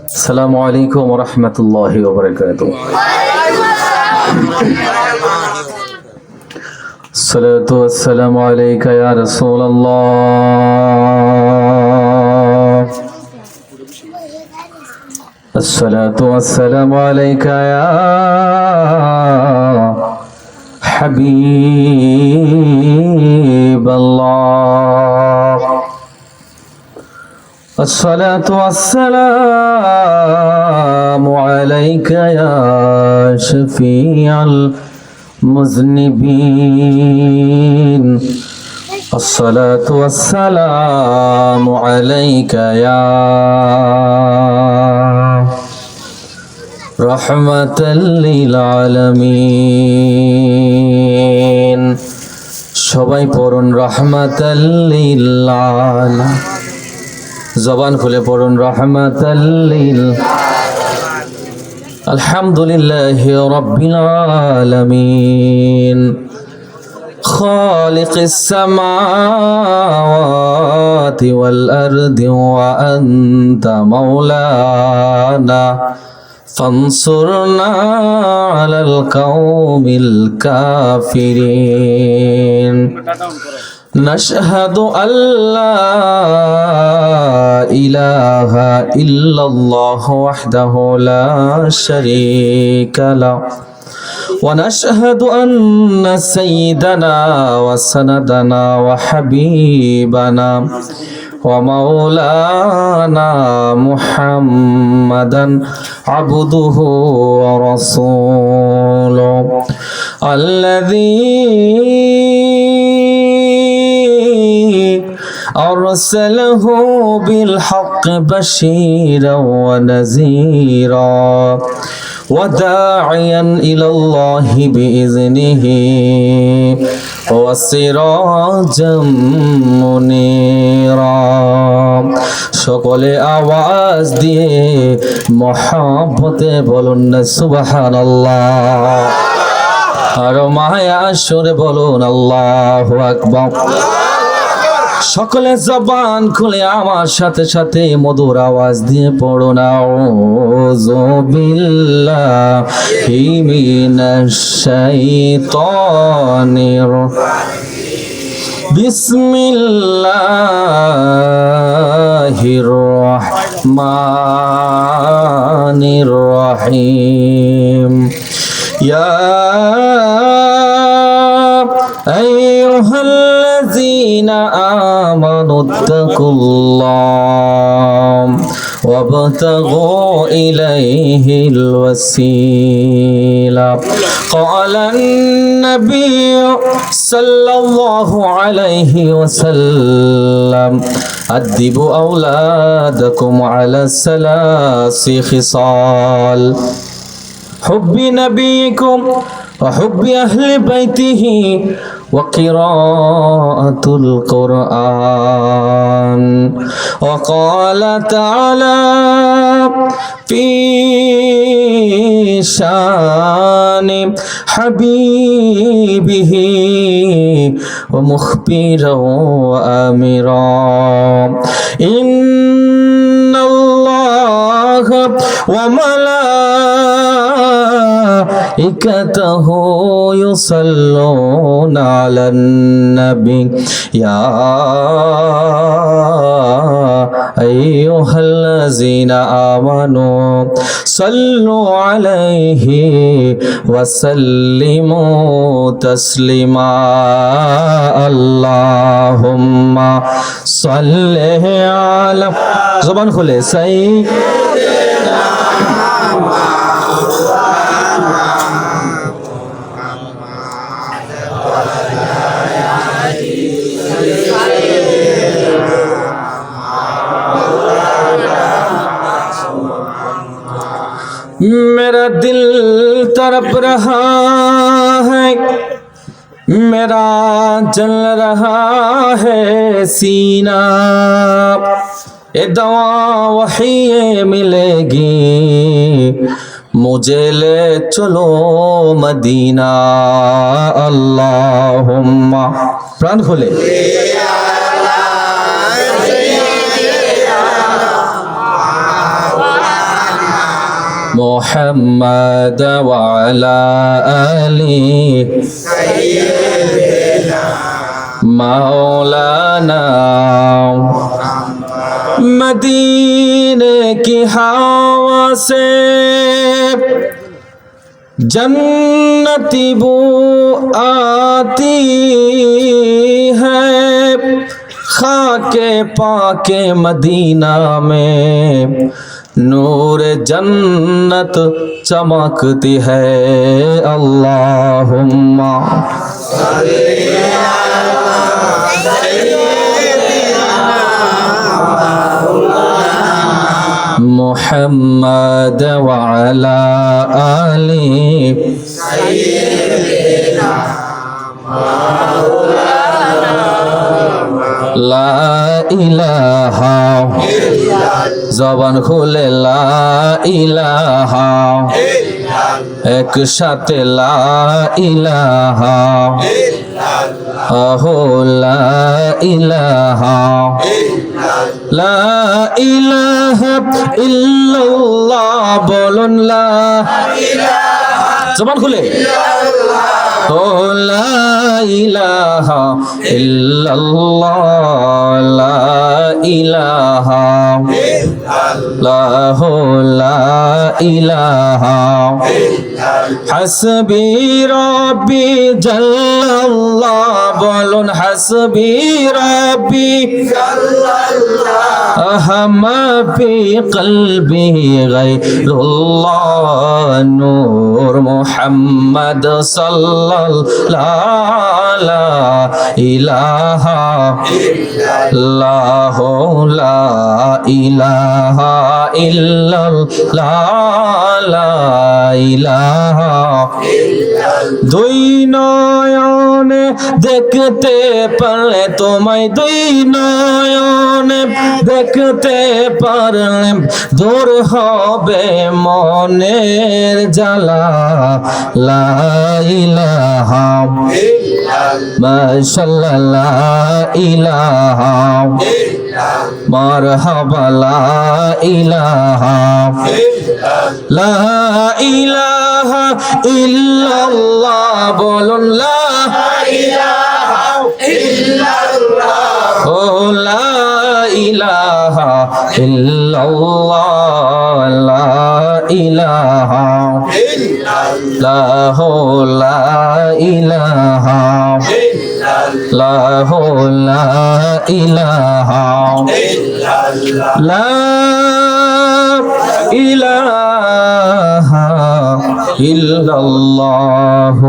السلام عليكم ورحمة الله وبركاته. الصلاة والسلام عليك يا رسول الله. الصلاة والسلام عليك يا حبيب الله. الصلاة والسلام عليك يا شفيع المذنبين. الصلاة والسلام عليك يا رحمة للعالمين. সবাই পড়ুন রাহমাতাল লিল আলামিন। জবান খুলে পড়ুন রাহমাতাল লিল আলহামদুলিল্লাহি রাব্বিল আলামিন। খালিকিস সামাওয়াতি ওয়াল আরদি ওয়া আনতা মাওলানা ফানসুরনা আলাল কওমিল কাফিরিন। نشهد أن لا إله إلا الله وحده لا شريك له، ونشهد أن سيدنا وسندنا وحبيبنا ومولانا محمدا عبده ورسوله الذي أرسله بالحق بشيرا ونذيرا وداعيا إلى الله بإذنه وسراجا منيرا। সকলে আওয়াজ দিয়ে মহব্বতে বলুন না সুবহানাল্লাহ, আর মায়া সুরে বলুন আল্লাহু আকবার। সকলে জবান খুলে আমার সাথে সাথে মধুর আওয়াজ দিয়ে পড়ো না আউযু বিল্লাহি মিনাশ শাইতানির বিসমিল্লাহির রহমানির রহিম। ইয়া আইয়ুহাল্লাযীনা আমানু তাকুল্লাহ ওয়াবতাগু ইলাইহিল ওয়াসিলা। ক্বালান নাবিয়্যু সাল্লাল্লাহু আলাইহি ওয়াসাল্লাম আদিবু আওলাদাকুম আলা সালাসি খিসাল হুব্বি নাবিয়িকুম وحب أهل بيته وقراءة القرآن. وقال تعالى في شان حبيبه ومخبرا وآمرا إن الله وملائكته يصلون على النبي يا أيها الذين آمنوا صلوا عليه وسلموا تسليما اللهم صل على زبان খুলে سيدنا मेरा दिल तड़प रहा है, मेरा जल रहा है सीना, ये दवा वही मिलेगी मुझे ले चलो मदीना। अल्लाहुम्मा प्राण खोले محمد وعلى آل مولانا मदीने की हवा से जन्नती बू आती है खाके पाके मदीना में नूर जन्नत चमकती है अल्लाहुम्मा मुहम्मद वअला आलि ला इलाहा जबान खुले ला इलाहा एक साथे ला इलाहा अहो ला इलाहा ला इलाहा इल्लल्लाह बोलुन ला जबान खुले ओ ला इलाहा इल्लल्लाह ला इलाहा ला इलाहा हस्बी रब्बी जल्लल्लाह बोलुन हस्बी रब्बी अहम फी क़ल्बी गैरुल्लाह नूर मुहम्मद सल्लल्लाहु ला इलाहा इल्लल्लाह ला इलाहा इल्लल्लाह ला इलाहा দুই নয়নে দেখতে পারলে তোমায় দুই নয়নে দেখতে পারলে দূর হবে মনের জ্বালা লা ইলাহা মাশাআল্লাহ লা ইলাহা মারহাবা লা ইলাহা লা ইলাহা ইল্লাল্লাহ বলুন লা ইলাহা ইল্লাল্লাহ ও লা ইলাহা ইল্লাল্লাহ লা ইলাহা ইল্লাল্লাহ লা ইলাহা ইল্লাল্লাহ লা ইলাহা লা ইলাহা ইল্লাল্লাহ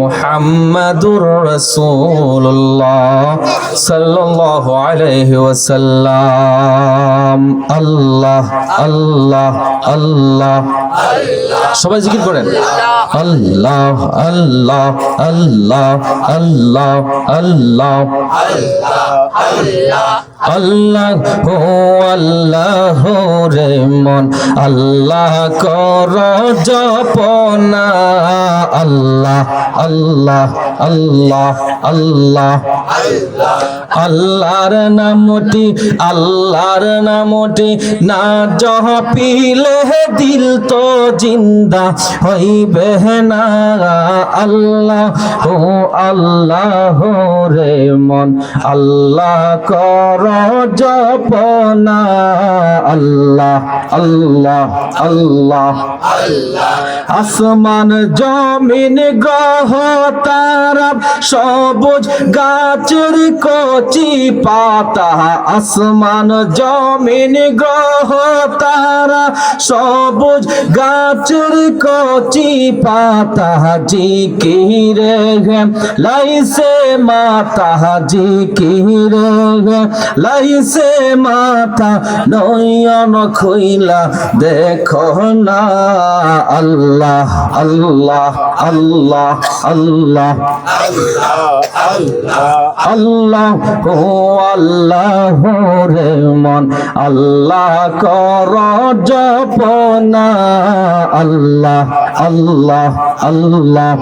মুহাম্মাদুর রাসূলুল্লাহ সাল্লাল্লাহু আলাইহি ওয়াসাল্লাম আল্লাহ আল্লাহ আল্লাহ সবাই জিকির করেন আল্লাহ আল্লাহ আল্লাহ আল্লাহ আল্লাহ আল্লাহ হো আল্লাহ রে মন আল্লাহ কর জপনা আল্লাহ আল্লাহ আল্লাহ আল্লাহ আল্লাহর নামটি না জপিলে দিল তো জিন্দা হইবে না আল্লাহ ও আল্লাহ রে মন আল্লাহ কর জপনা আল্লাহ আল্লাহ আল্লাহ আসমান জমিন গ্রহ তারা সবুজ গাছের কচি পাতা আসমান জমিন গ্রহ তারা সবুজ গাছের কচি পাতা জিকিরে লাইসে মাতা জিকিরে লাইসে মাতা নয়ন খুইলা দেখো না আল্লাহ আল্লাহ আল্লাহ আল্লাহ আল্লাহ ও আল্লাহ রে মন আল্লাহ কর জপনা আল্লাহ আল্লাহ আল্লাহ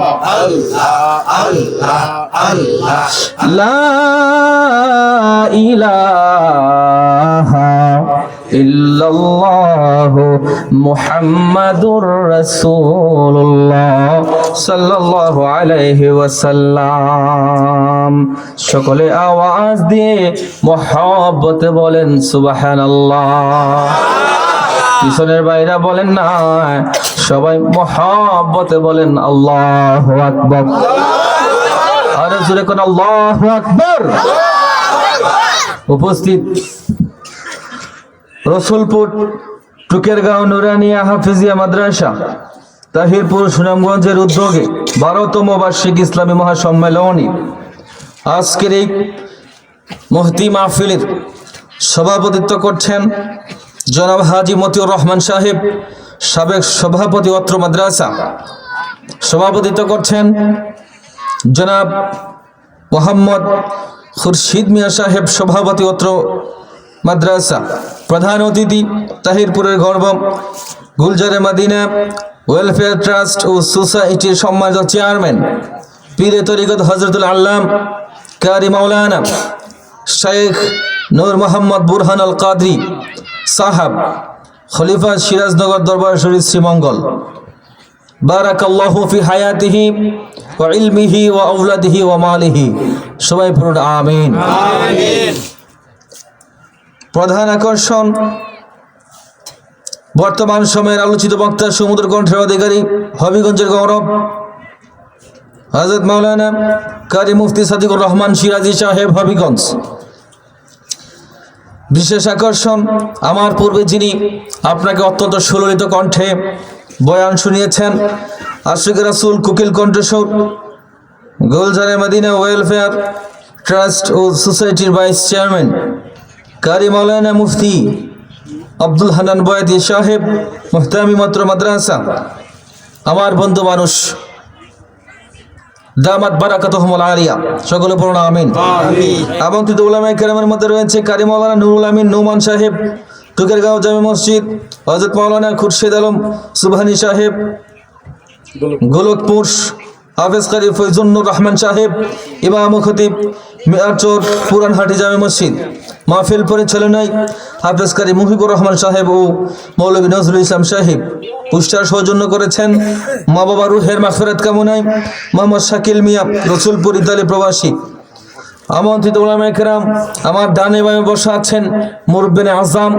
লা ইলাহা ইল্লাল্লাহু মুহাম্মাদুর রাসূলুল্লাহ সাল্লাল্লাহু আলাইহি ওয়াসাল্লাম। সকলে আওয়াজ দিয়ে মহব্বতে বলেন সুবহানাল্লাহ। পিছনের বাইরা বলেন না, সবাই মহব্বতে বলেন আল্লাহু আকবার। আর জোরে কোন আল্লাহু আকবার। উপস্থিত রসুলপুর টুকেরগাঁও নুরানিয়া হাফিজিয়া মাদ্রাসা তাহিরপুর সুনামগঞ্জের উদ্যোগে 12তম বার্ষিক ইসলামী মহাসম্মেলনী আজকের এই মুহতি মাহফিলের সভাপতিত্ব করছেন জনাব হাজি মতিউর রহমান সাহেব, সাবেক সভাপতি অত্র মাদ্রাসা। সভাপতিত্ব করছেন জনাব মোহাম্মদ খুরশিদ মিয়া সাহেব, সভাপতি অত্র মাদ্রাসা। প্রধান অতিথি তাহিরপুরের গর্ব গুলজারে মদিনা ওয়েলফেয়ার ট্রাস্ট ও সোসাইটির সম্মানিত চেয়ারম্যান পীরে তরিকত হযরতুল আল্লাম কারি মাওলানা শেখ নূর মোহাম্মদ বুরহান আল কাদরি সাহাব, খলিফা সিরাজনগর দরবার শরীফ শ্রীমঙ্গল। বারাকাল্লাহু ফি হায়াতিহি ওয়া ইলমিহি ওয়া আওলাদিহি ওয়া মালিহি। সবাই পড়ুন আমিন। আমিন। প্রধান আকর্ষণ বর্তমান সময়ের আলোচিত বক্তা, সমুদ্র কণ্ঠের অধিকারী, হবিগঞ্জের গৌরব হযরত মাওলানা কারি মুফতি সাদিকুর রহমান সিরাজি সাহেব, হবিগঞ্জ। বিশেষ আকর্ষণ আমার পূর্বে যিনি আপনাকে অত্যন্ত সুললিত কণ্ঠে বয়ান শুনিয়েছেন, আশিক রাসূল কুকিল কণ্ঠস্বর গুলজারে মদিনা ওয়েলফেয়ার ট্রাস্ট ও সোসাইটির ভাইস চেয়ারম্যান কারি মাওলানা মুফতি আব্দুল হান্নান বয়াতি সাহেব, মুহতামি মাত্র মাদ্রাসা। আমার বন্ধু মানুষ, দামাত বারাকাতুহুমুল আলিয়া। সকলে পড়ুন আমিন। আমন্ত্রিত উলামায়ে কেরামের মধ্যে রয়েছে কারি মাওলানা নুরুল আমিন নোমান সাহেব, টুকেরগাঁও জামে মসজিদ, হযরত মাওলানা খুরশিদ আলম সুবহানি সাহেব, গোলকপুর, হাফেজ কারি ফয়জুন্নুর রহমান সাহেব, ইমাম ও খতিব মিয়ারচর পুরানহাটি জামে মসজিদ। মাহফিল পরিচালনায় হাফেজ কারি মুহিবুর রহমান সাহেব ও মৌলভী নজরুল ইসলাম সাহেব। পুষ্টার সৌজন্য করেছেন মা বাবা রুহের মাগফিরাত কামনায় মোহাম্মদ শাকিল মিয়া, রসুলপুর ইতালি প্রবাসী। আমন্ত্রিত উলামায়ে কেরাম, আমার ডানে বামে বসা আছেন মুরব্বিনে আজম,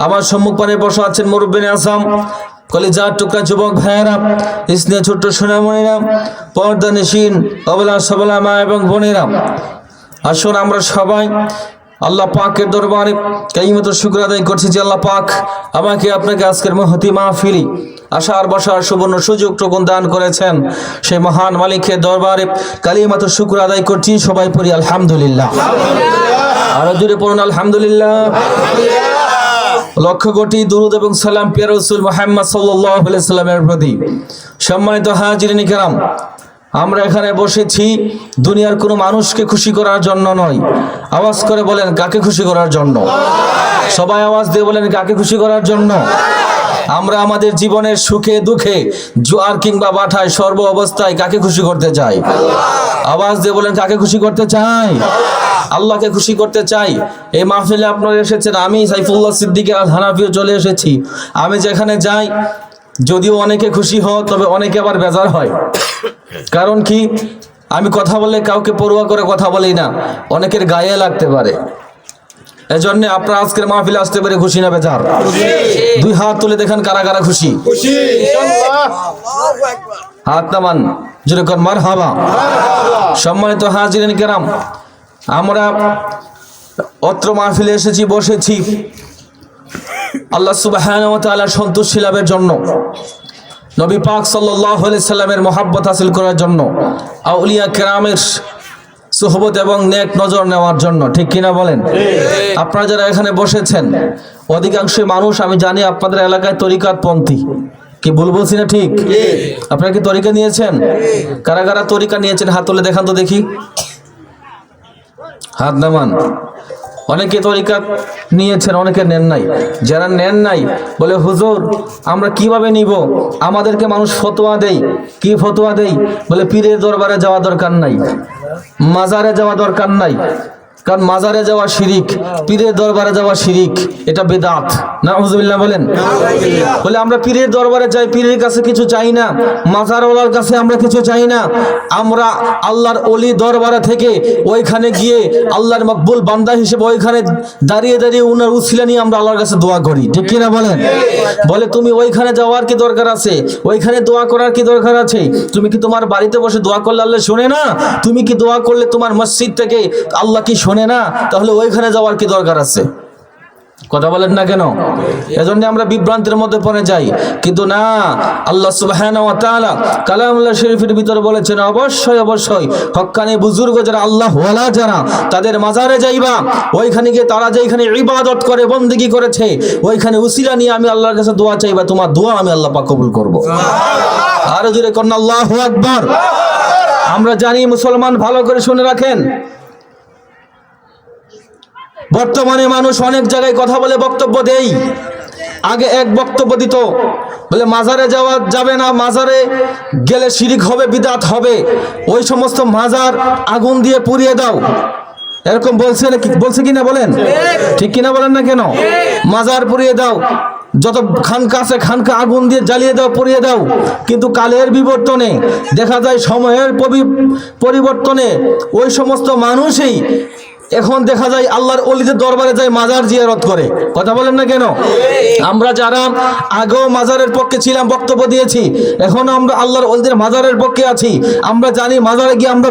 আমার সম্মুখপানে বসা আছেন মুরব্বিনে আজম, কলিজার টুকরা যুবক ভাইয়েরা, স্নেহ ছোট্ট সোনামণিরা, পর্দা নিশিন অবলা সবলা মা এবং বোনেরা, আসুন আমরা সবাই আল্লাহ পাকের দরবারে কাইমত শুকর আদায় করছি যে আল্লাহ পাক আমাকে আপনাকে আজকের মুহতি মাহফিলি আসার বসার সুবর্ণ সুযোগ টুকুন দান করেছেন। সেই মহান মালিকের দরবারে কালিমাত শুকর আদায় করছি। সবাই পড়ি আলহামদুলিল্লাহ। আরো জোরে পড়ুন আলহামদুলিল্লাহ। লক্ষ কোটি দুরুদ এবং সালাম প্রিয় রাসূল মুহাম্মদ সাল্লাল্লাহু আলাইহি ওয়াসাল্লামের প্রতি। সম্মানিত হাজিরিন কিরাম, আমরা এখানে বসেছি দুনিয়ার কোনো মানুষকে খুশি করার জন্য নয়। আওয়াজ করে বলেন কাকে খুশি করার জন্য? সবাই আওয়াজ দিয়ে বলেন কাকে খুশি করার জন্য? আমরা আমাদের জীবনের সুখে দুঃখে, জোয়ার কিংবা বাঠায়, সর্ব অবস্থায় কাকে খুশি করতে চাই? আওয়াজ দিয়ে বলেন কাকে খুশি করতে চাই? আল্লাহকে খুশি করতে চাই। এই মাহফিলে আপনারা এসেছেন, আমি সাইফুল্লাহ সিদ্দিক আল হানাফিও চলে এসেছি। আমি যেখানে যাই, যদিও অনেকে খুশি হয়, তবে অনেকে আবার বেজার হয়। কারণ কি, আমি কথা বললে কাউকে পরোয়া করে কথা বলি না, অনেকের গায়ে লাগতে পারে। এজন্য আপনারা আজকের মাহফিলে আসতে পারে খুশি না বেজার? দুই হাত তুলে দেখেন কারা কারা খুশি। হাত নামান, যেরকম মারহাবা। সম্মানিত হাজিরিন কেরাম, আমরা অত্র মাহফিলে এসেছি, বসেছি আল্লাহ সুবহানাহু ওয়া তাআলার সন্তুষ্টি লাভের জন্য, নবী পাক সাল্লাল্লাহু আলাইহি সাল্লামের মহব্বত হাসিল করার জন্য, আউলিয়া কেরামের সুহবত এবং নেক নজর নেওয়ার জন্য। ঠিক কিনা বলেন? আপনারা যারা এখানে বসেছেন, অধিকাংশ মানুষ আমি জানি আপনাদের এলাকায় তরিকাতপন্থী। কি ভুল বলছি না? ঠিক? আপনারা কি তরিকা নিয়েছেন? কারা কারা তরিকা নিয়েছেন হাত তুলে দেখান তো দেখি। হাত নামান। অনেকে তরিকা নিয়েছেন, অনেকে নেন নাই। যারা নেন নাই বলে হুজুর আমরা কিভাবে নিব? আমাদেরকে মানুষ ফতোয়া দেয়। কি ফতোয়া দেয়? বলে পীরের দরবারে যাওয়া দরকার নাই, মাজারে যাওয়া দরকার নাই, কারণ মাজারে যাওয়া শিরিক, পীরের দরবারে যাওয়া শিরিক, এটা বেদাত। নাউযুবিল্লাহ বলেন। বলে আমরা পীরের দরবারে যাই, পীরের কাছে কিছু চাই না, মাজারওয়ালার কাছে আমরা কিছু চাই না, আমরা আল্লাহর ওলি দরবারে থেকে ওইখানে গিয়ে আল্লাহর মকবুল বান্দা হিসেবে ওইখানে দাঁড়িয়ে দাঁড়িয়ে উনার উসিলা নিয়ে আমরা আল্লাহর কাছে দোয়া করি। ঠিক কিনা বলেন? বলে তুমি ওইখানে যাওয়ার কি দরকার আছে? ওইখানে দোয়া করার কি দরকার আছে? তুমি কি তোমার বাড়িতে বসে দোয়া করলে আল্লাহ শোনে না? তুমি কি দোয়া করলে তোমার মসজিদ থেকে আল্লাহ কি শোনে না? তাহলে ওইখানে যাওয়ার কি দরকার আছে? কথা বলেন না কেন? এজন্য আমরা বিভ্রান্তির মধ্যে পড়ে যাই। কিন্তু না, আল্লাহ সুবহানাহু ওয়া তাআলা কালামুল্লাহ শরীফের ভিতরে বলেছেন অবশ্যই অবশ্যই হক্কানি বুজুর্গ যারা আল্লাহ ওয়ালা যারা তাদের মাজারে যাইবা, ওইখানে গিয়ে তারা যেখানে ইবাদত করে বন্দেগী করেছে ওইখানে উসিলা নিয়ে আমি আল্লাহর কাছে দোয়া চাইবা, তোমার দোয়া আমি আল্লাহ পাক কবুল করব। আর জোরে কোন আল্লাহু আকবার। আমরা জানি মুসলমান, ভালো করে শুনে রাখেন, বর্তমানে মানুষ অনেক জায়গায় কথা বলে বক্তব্য দেই। আগে এক বক্তব্য দিত, বলে মাজারে যাওয়া যাবে না, মাজারে গেলে শিরিক হবে, বিদআত হবে, ওই সমস্ত মাজার আগুন দিয়ে পুড়িয়ে দাও, এরকম বলছে কিনা বলেন? ঠিক কিনা বলেন না কেন? মাজার পুড়িয়ে দাও, যত খানকা আছে খানকা আগুন দিয়ে জ্বালিয়ে দাও, পুড়িয়ে দাও। কিন্তু কালের বিবর্তনে দেখা যায়, সময়ের পরিবর্তনে ওই সমস্ত মানুষই এখন দেখা যায় আল্লাহর ওলিদের দরবারে যায়, মাজার জিয়ারত করে। কথা বলেন না কেন? আমরা যারা আগেও মাজারের পক্ষে ছিলাম, বক্তব্য দিয়েছি, এখন আমরা আল্লাহর ওলিদের মাজারের পক্ষে আছি। আমরা জানি মাজারে গিয়ে আমরা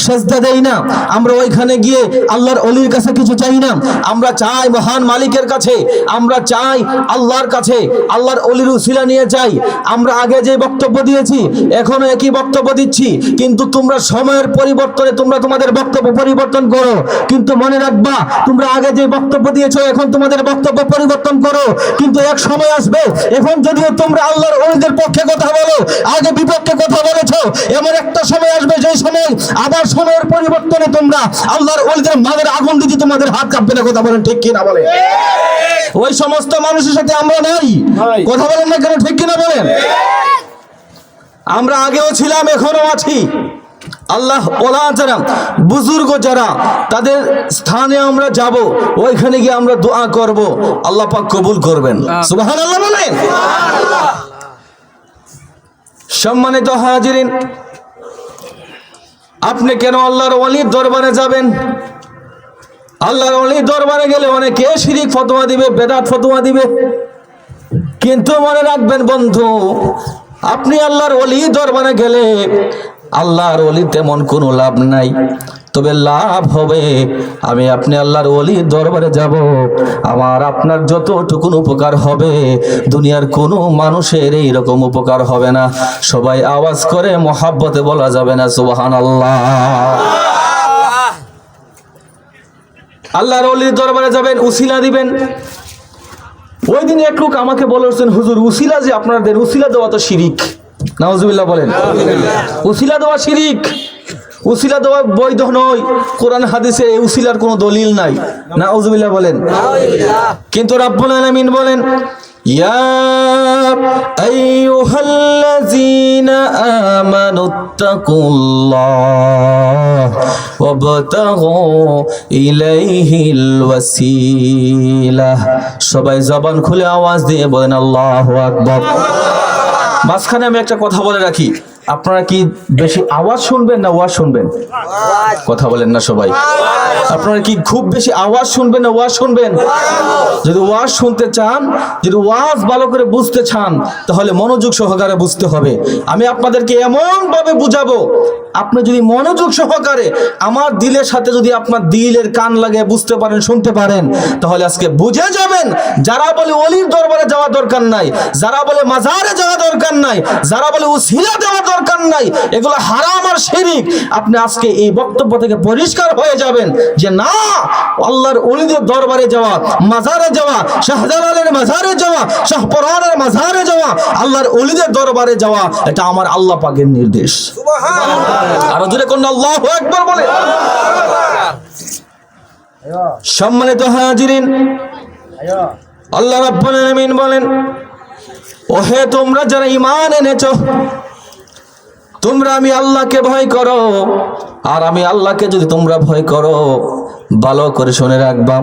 সেজদা দেই না, আমরা ওইখানে গিয়ে আল্লাহর ওলির কাছে কিছু চাই না, আমরা চাই মহান মালিকের কাছে, আমরা চাই আল্লাহর কাছে, আল্লাহর ওলির উসিলা নিয়ে চাই। আমরা আগে যে বক্তব্য দিয়েছি এখনো একই বক্তব্য দিচ্ছি, কিন্তু তোমরা সময়ের পরিবর্তনে তোমরা তোমাদের বক্তব্য পরিবর্তন করো। কিন্তু মনে রাখবা, তোমরা আগে যে বক্তব্য দিয়েছো এখন তোমাদের বক্তব্য পরিবর্তন করো, কিন্তু এক সময় আসবে, এখন যদিও তোমরা আল্লাহর ওলিদের পক্ষে কথা বলো, আগে বিপক্ষে কথা বলেছো, এমন একটা সময় আসবে যে সময় আবার সময়ের পরিবর্তনে তোমরা আল্লাহর ওলিদের মাজারে আগুন দিতে তোমাদের হাত কাঁপবে না। কথা বলেন ঠিক কিনা বলেন? ওই সমস্ত মানুষের সাথে আমরা নাই। কথা বলেন না কেন? ঠিক কিনা বলেন? আমরা আগেও ছিলাম, এখনো আছি। আল্লাহ ওলা যারা বুজুর্গ যারা তাদের স্থানে আমরা যাব, ওইখানে গিয়ে আমরা দোয়া করব, আল্লাহ পাক কবুল করবেন। সুবহানাল্লাহ বলেন। সম্মানিত হাজিরিন, আপনি কেন আল্লাহর ওলির দরবারে যাবেন? আল্লাহর ওলির দরবারে গেলে অনেকে শিরিক ফতোয়া দিবে, বেদাত ফতোয়া দিবে, কিন্তু মনে রাখবেন বন্ধু, আপনি আল্লাহর ওলির দরবারে গেলে আল্লাহর ওলির তেমন কোনো লাভ নাই, তবে লাভ হবে আমি আপনি আল্লাহর ওলির দরবারে যাব, আমার আপনার যতটুকুন উপকার হবে দুনিয়ার কোনো মানুষের এইরকম উপকার হবে না। সবাই আওয়াজ করে মহাব্বতে বলা যাবে না সুবহানাল্লাহ। আল্লাহর ওলির দরবারে যাবেন, উসিলা দিবেন। ওই দিন এক লোক আমাকে বলেছেন, হুজুর উসিলা যে আপনাদের উসিলা দেওয়া তো শিরিক। নাউজুবিল্লাহ বলেন। উসিলা দেওয়া শিরিক, উসিলা দেওয়া বৈধ নয়, কোরআন হাদিসে এই উসিলার কোনো দলিল নাই। নাউজুবিল্লাহ বলেন। কিন্তু রাব্বুল আলামিন বলেন, ইয়া আইয়ুহাল্লাযীনা আমানুত্তাকুল্লাহ ওয়াবতাগু ইলাইহিল ওয়াসিলাহ। সবাই জবান খুলে আওয়াজ দিয়ে বলেন আল্লাহু আকবার। মাঝখানে আমি একটা কথা বলে রাখি, আপনারা কি বেশি আওয়াজ শুনবেন না ওয়াজ শুনবেন? কথা বলেন না সবাই। আপনারা কি খুব বেশি আওয়াজ শুনবেন না ওয়াজ শুনবেন? যদি ওয়াজ শুনতে চান, যদি ওয়াজ ভালো করে বুঝতে চান, তাহলে মনোযোগ সহকারে বুঝতে হবে। আমি আপনাদেরকে এমন ভাবে বুঝাবো, আপনি যদি মনোযোগ সহকারে আমার দিলের সাথে যদি আপনার দিলের কান লাগিয়ে বুঝতে পারেন, শুনতে পারেন, তাহলে আজকে বুঝে যাবেন যারা বলে ওলির দরবারে যাওয়া দরকার নাই, যারা বলে মাজারে যাওয়া দরকার নাই, যারা বলে উসিলা দেওয়া দরকার নাই, এগুলো হারাম আর শিরিক। আপনি আজকে এই বক্তব্য থেকে পরিষ্কার হয়ে যাবেন যে না, আল্লাহর ওলিদের দরবারে যাওয়া, মাজারে যাওয়া, শাহজালালের মাজারে যাওয়া, শাহপরানের মাজারে যাওয়া, আল্লাহর ওলিদের দরবারে যাওয়া, এটা আমার আল্লাহ পাকের নির্দেশ। আর জোরে কোন আল্লাহু আকবার বলে। সম্মানিত হাজিরিন, আল্লাহ রাব্বুল আলামিন বলেন, ওহে তোমরা যারা ঈমান এনেছো, তোমরা আমি আল্লাহকে ভয় করো, আর আমি আল্লাহকে যদি তোমরা ভয় করো, ভালো করে শুনে রাখবা,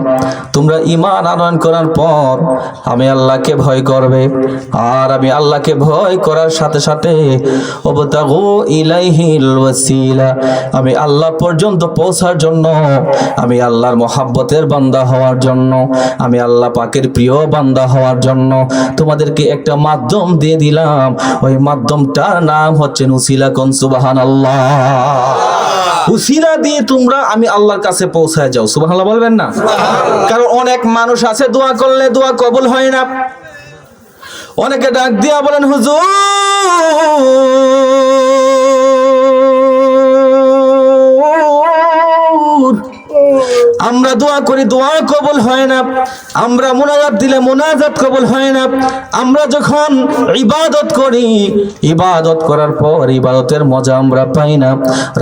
তোমরা ঈমান আনয়ন করার পর আমি আল্লাহকে ভয় করবে। আর আমি আল্লাহকে ভয় করার সাথে সাথে ওয়াবতাগু ইলাইহিল ওয়াসিলা, আমি আল্লাহ পর্যন্ত পৌঁছার জন্য, আমি আল্লাহর মহাব্বতের বান্দা হওয়ার জন্য, আমি আল্লাহ পাকের প্রিয় বান্দা হওয়ার জন্য তোমাদেরকে একটা মাধ্যম দিয়ে দিলাম। ওই মাধ্যমটার নাম হচ্ছে উসিলা। কোন সুবহানাল্লাহ। উসিলা দিয়ে তোমরা আমি আল্লাহর কাছে পৌঁছায় যাও। সুবহানাল্লাহ বলবেন না? কারণ অনেক মানুষ আছে দোয়া করলে দোয়া কবুল হয় না। অনেকে ডাক দিয়া বলেন, হুজুর আমরা দোয়া করি দোয়া কবুল হয় না, আমরা মুনাজাত দিলে মুনাজাত কবুল হয় না, আমরা যখন ইবাদত করি ইবাদত করার পর ইবাদতের মজা আমরা পাই না।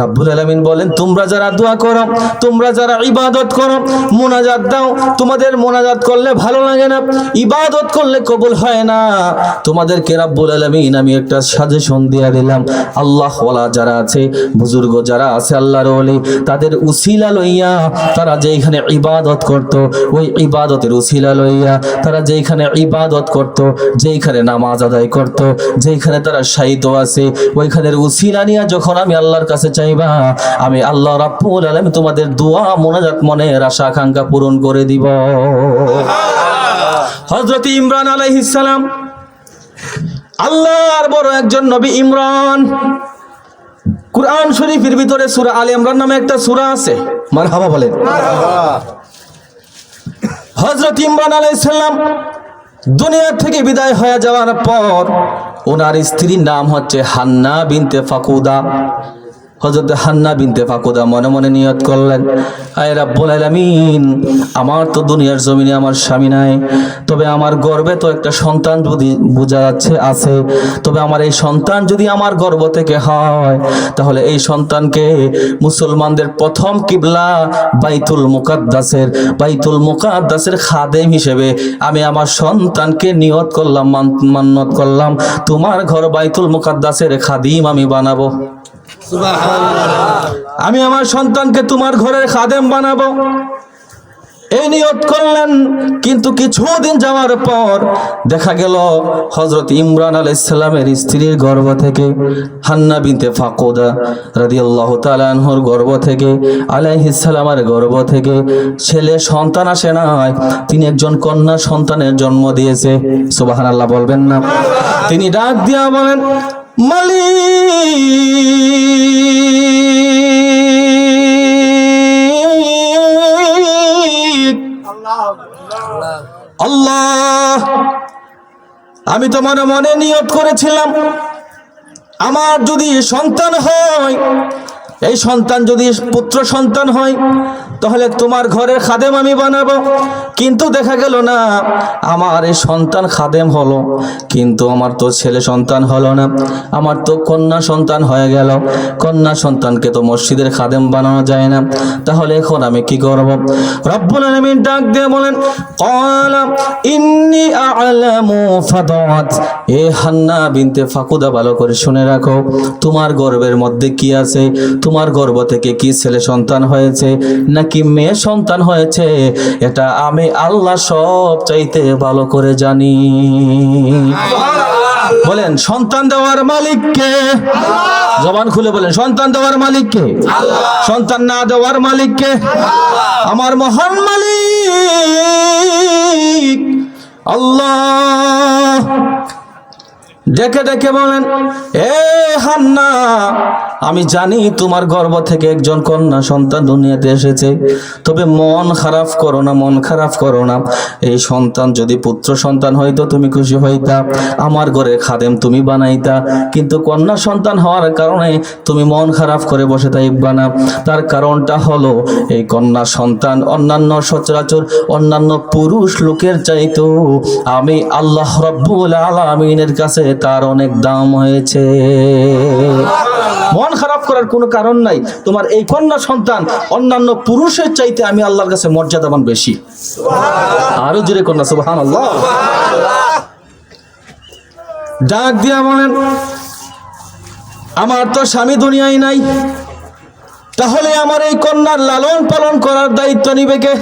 রাব্বুল আলামিন বলেন, তোমরা যারা দোয়া করো, তোমরা যারা ইবাদত করো, মুনাজাত দাও, তোমাদের মুনাজাত করলে ভালো লাগে না, ইবাদত করলে কবুল হয় না, তোমাদেরকে রাব্বুল আলামিন আমি একটা সাজেশন দিয়ে দিলাম। আল্লাহ ওয়ালা যারা আছে, বুজুর্গ যারা আছে, আল্লাহর ওলি, তাদের উসিলা লইয়া তারা যেখানে ইবাদত করত, ওই ইবাদতের উসিলা লইয়া তারা যেখানে ইবাদত করত, যেখানে নামাজ আদায় করত, যেখানে তারা শাহিদ আছে, ওইখানের উসিলা নিয়ে যখন আমি আল্লাহর কাছে চাইবা, আমি আল্লাহ রাব্বুল আলামিন তোমাদের দোয়া মুনাজাত মনের আশা আকাঙ্ক্ষা পূরণ করে দিব। হযরত ইমরান আলাইহিস সালাম, আল্লাহর বড় একজন নবী ইমরান। কুরআন শরীফের ভিতরে সূরা আলে ইমরান নামে একটা সূরা আছে। মারহাবা বলেন। হযরত ইমরান আলাইহিস সালাম দুনিয়া থেকে বিদায় হয়ে যাওয়ার পর ওনার স্ত্রীর নাম হচ্ছে হান্না বিনতে ফাকুদা। হযরত হান্না বিনতে ফাকুদা মনে মনে নিয়ত করলেন, আয় রাব্বুল আলামিন, আমার তো দুনিয়ার জমিনে আমার স্বামী নাই, তবে আমার গর্ভে তো একটা সন্তান যদি বোঝা যাচ্ছে আছে, তবে আমার এই সন্তান যদি আমার গর্ভ থেকে হয়, তাহলে এই সন্তানকে মুসলমানদের প্রথম কিবলা বাইতুল মুকাদ্দাসের খাদেম হিসেবে আমি আমার সন্তানকে নিয়ত করলাম, মান্নত করলাম, তোমার ঘর বাইতুল মুকাদ্দাসের খাদিম আমি বানাবো। আমি আমার সন্তানকে তোমার ঘরের খাদেম বানাবো, এই নিয়ত করলেন। কিন্তু কিছুদিন যাওয়ার পর দেখা গেল হযরত ইমরান আলাইহিস সালামের স্ত্রীর গর্ভ থেকে, হান্না বিনতে ফাকুদা রাদিয়াল্লাহু তাআলা আনহুর গর্ভ থেকে, আলাইহিস সালামের গর্ভ থেকে ছেলে সন্তান আসে নাই, তিনি একজন কন্যা সন্তানের জন্ম দিয়েছে। সুবহানাল্লাহ বলবেন না? তিনি ডাক দিয়া বলেন, মালিক আল্লাহ, আমি তো মনে মনে নিয়ত করেছিলাম, আমার যদি সন্তান হয়, এই সন্তান যদি পুত্র সন্তান হয়, তাহলে তোমার ঘরের খাদেম আমি বানাবো। কিন্তু দেখা গেল না, আমার এই সন্তান খাদেম হলো, কিন্তু আমার তো ছেলে সন্তান হলো না, আমার তো কন্যা সন্তান হয়ে গেল। কন্যা সন্তানকে তো মসজিদের খাদেম বানানো যায় না, তাহলে এখন আমি কি করব? রব্বুল আলামিন ডাক দিয়ে বলেন, ক্বালা ইন্নী আ'লামু ফাদাত, এ হান্না বিনতে ফাকুদা, ভালো করে শুনে রাখো, তোমার গর্ভের মধ্যে কি আছে, তোমার গর্ভ থেকে কি ছেলে সন্তান হয়েছে নাকি মেয়ে সন্তান হয়েছে, এটা আমি আল্লাহ সব চাইতে ভালো করে জানি। বলেন, সন্তান দেওয়ার মালিক কে? জবান খুলে বলেন, সন্তান দেওয়ার মালিক কে? সন্তান না দেওয়ার মালিক কে? আমার মহান মালিক আল্লাহ। ডেকে ডেকে বলেন, এ হান্না, আমি জানি তোমার গর্ভ থেকে একজন কন্যা সন্তান দুনিয়াতে এসেছে, তবে মন খারাপ করো না, মন খারাপ করো না। এই সন্তান যদি পুত্র সন্তান হইতো তুমি খুশি হইতা, আমার ঘরের খাদেম তুমি বানাইতা, কিন্তু কন্যা সন্তান হওয়ার কারণে তুমি মন খারাপ করে বসে থাকবা না। তার কারণটা হলো, এই কন্যা সন্তান অন্যান্য সচরাচর অন্যান্য পুরুষ লোকের চাইতো আমি আল্লাহ রাব্বুল আলামিনের কাছে তার অনেক দাম হয়েছে। মন খারাপ করার কোনো কারণ নাই, তোমার এই কন্যা সন্তান অন্যান্য পুরুষের চাইতে আমি আল্লাহর কাছে মর্যাদাবান বেশি। আরো জোরে কন্যা সুবহানাল্লাহ। ডাক দিয়া বলেন, আমার তো স্বামী দুনিয়ায় নাই, তাহলে আমার এই কন্যার লালন পালন করার দায়িত্ব নিবে কে?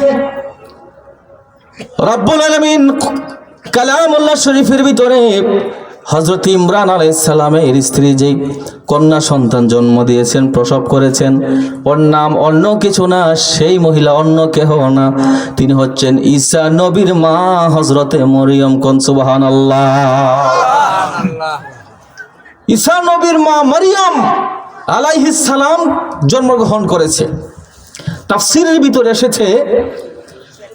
রব্বুল আলামিন কালামুল্লাহ শরীফের ভিতরে হযরত ইমরান আলাইহিস সালামের স্ত্রী যে কন্যা সন্তান জন্ম দিয়েছেন, প্রসব করেছেন, ওর নাম অন্য কিছু না, সেই মহিলা অন্য কেহ না, তিনি হচ্ছেন ঈসা নবীর মা হযরতে মরিয়ম। কোন সুবহানাল্লাহ। ঈসা নবীর মা মরিয়ম আলাইহিস সালাম জন্মগ্রহণ করেছে। তাফসীরের ভিতরে এসেছে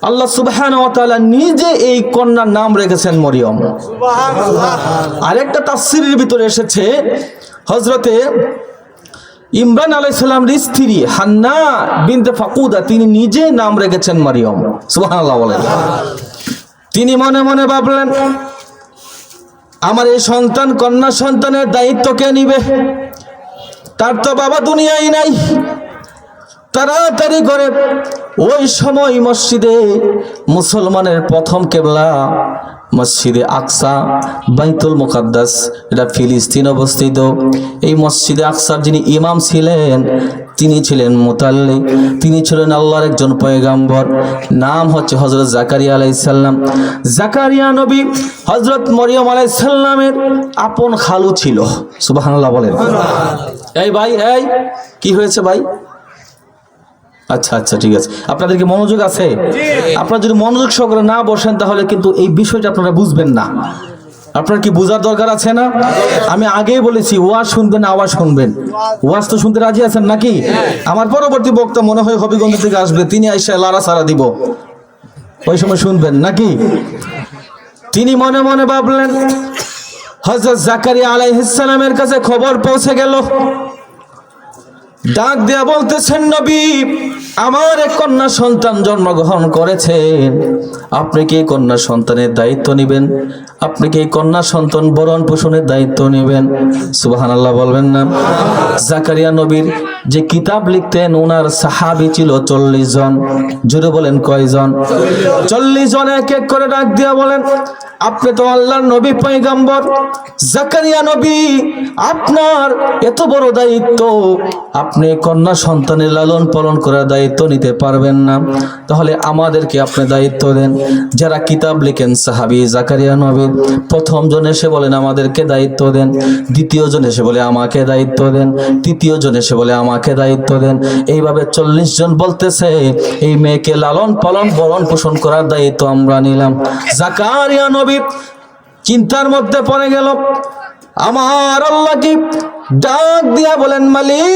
আল্লাহ সুবহানাহু ওয়া তাআলা নিজে এই কন্যার নাম রেখেছেন মরিয়ম। আরেকটা তাফসীরের ভিতরে এসেছে হযরতে ইমরান আলাইহিস সালামের স্ত্রী হান্না বিনতে ফাকুদা, তিনি নিজে নাম রেখেছেন মরিয়ম। সুবহানাল্লাহ বলেন। তিনি মনে মনে ভাবলেন, আমার এই সন্তান কন্যা সন্তানের দায়িত্ব কে নিবে? তার তো বাবা দুনিয়ায় নাই। তাড়াতাড়ি করে ওই সময় মসজিদে মুসলমানের প্রথম কেবলা মসজিদে আকসা বাইতুল মুকাদ্দাস, এটা ফিলিস্তিন অবস্থিত। এই মসজিদে আকসার যিনি ইমাম ছিলেন তিনি ছিলেন মুতাল্লি, তিনি ছিলেন আল্লাহর একজন পয়গাম্বর, নাম হচ্ছে হযরত জাকারিয়া আলাইহিস সালাম। জাকারিয়া নবী হযরত মরিয়ম আলাইহিস সালামের আপন খালু ছিল। সুবহানাল্লাহ বলেন। এই ভাই, এই কি হয়েছে ভাই? আচ্ছা আচ্ছা ঠিক আছে, আপনাদের কি মনোযোগ আছে? আপনারা যদি মনোযোগ সহকারে না বসেন তাহলে কিন্তু এই বিষয়টা আপনারা বুঝবেন না। আপনার কি বোঝার দরকার আছে না? আমি আগেই বলেছি ওয়াজ শুনবেন, আওয়াজ শুনবেন। ওয়াজ তো শুনতে রাজি আছেন নাকি? আমার পরবর্তী বক্তা মনে হয় হবিগঞ্জ থেকে আসবে, তিনি আইসা লারা সারা দিব, ওই সময় শুনবেন নাকি? তিনি মনে মনে ভাবলেন, হযরত জাকারিয়া আলাইহিস সালামের কাছে খবর পৌঁছে গেল। ডাক দেয়া বলতেছেন, নবী আমার এক কন্যা সন্তান জন্মগ্রহণ করেছেন, আপনি কি কন্যা সন্তানের দায়িত্ব নেবেন? আপনি কি কন্যা সন্তান বরণ পোষণের দায়িত্ব নেবেন? সুবহানাল্লাহ বলবেন না? জাকারিয়া নবীর যে কিতাব লিখতেন ওনার সাহাবী ছিল 40 জন। জোরে বলেন কয়জন? 40 জন। এক এক করে ডাক দিয়া বলেন, আপনি তো আল্লাহর নবী পয়গম্বর, জাকারিয়া নবী আপনার এত বড় দায়িত্ব, আপনি কন্যা সন্তানের লালন পালন করার দায়িত্ব নিতে পারবেন না, তাহলে আমাদেরকে আপনি দায়িত্ব দেন। যারা কিতাব লিখেন সাহাবী জাকারিয়া নবী, প্রথম জন এসে বলেন আমাদেরকে দায়িত্ব দেন, দ্বিতীয় জন এসে বলে আমাকে দায়িত্ব দেন, তৃতীয় জন এসে বলে আমাকে দায়িত্ব দেন। এইভাবে 40 জন বলতেছে এই মেয়েকে লালন পালন বরণ পোষণ করার দায়িত্ব আমরা নিলাম। জাকারিয়া নবী চিন্তার মধ্যে পড়ে গেল। আমার আল্লাহ কি ডাক দিয়া বলেন, মালিক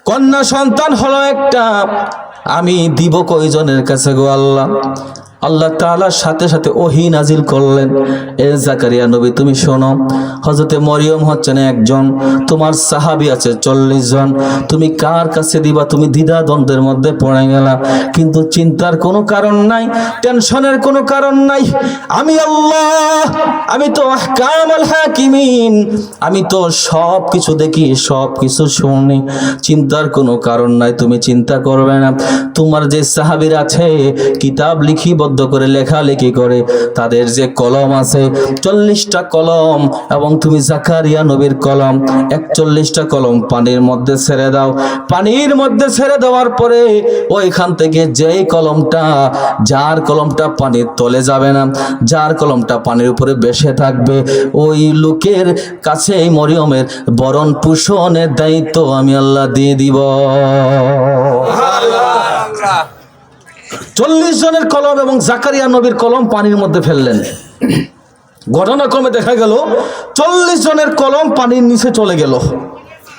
কন্যা সন্তান হলো একটা, আমি দিব কয়জনের কাছে গো আল্লাহ? আল্লাহ তাআলার সাথে সাথে ওহী নাজিল করলেন, এ জাকারিয়া নবী তুমি শোনো, হযরতে মরিয়ম হচ্ছেন একজন, তোমার সাহাবী আছে 40 জন, তুমি কার কাছে দিবা? তুমি দ্বিধা দ্বন্দ্বের মধ্যে পড়ে গেলা, কিন্তু চিন্তার কোনো কারণ নাই, টেনশনের কোনো কারণ নাই। আমি আল্লাহ, আমি তো আহকামুল হাকিমিন, আমি তো সব কিছু দেখি, সব কিছু শুনি, চিন্তার কোনো কারণ নাই, তুমি চিন্তা করবে না। তোমার যে সাহাবীরা আছে কিতাব লিখিবদ্ধ করে লেখালেখি করে, তাদের যে কলম আছে 40টা কলম, এবং তুমি জাকারিয়া নবীর কলম 41টা কলম পানির মধ্যে ছেড়ে দাও। পানির মধ্যে ছেড়ে দেওয়ার পরে ওইখান থেকে যেই কলমটা, যার কলমটা পানির তলে যাবে না, যার কলমটা পানির উপরে ভেসে থাকবে, ওই লোকের কাছে এই মরিয়মের বরণ পোষণের দায়িত্ব আমি আল্লাহ দিয়ে দিব। 40 জনের কলম এবং জাকারিয়া নবীর কলম পানির মধ্যে ফেললেন। ঘটনাক্রমে দেখা গেল 40 জনের কলম পানির নিচে চলে গেল,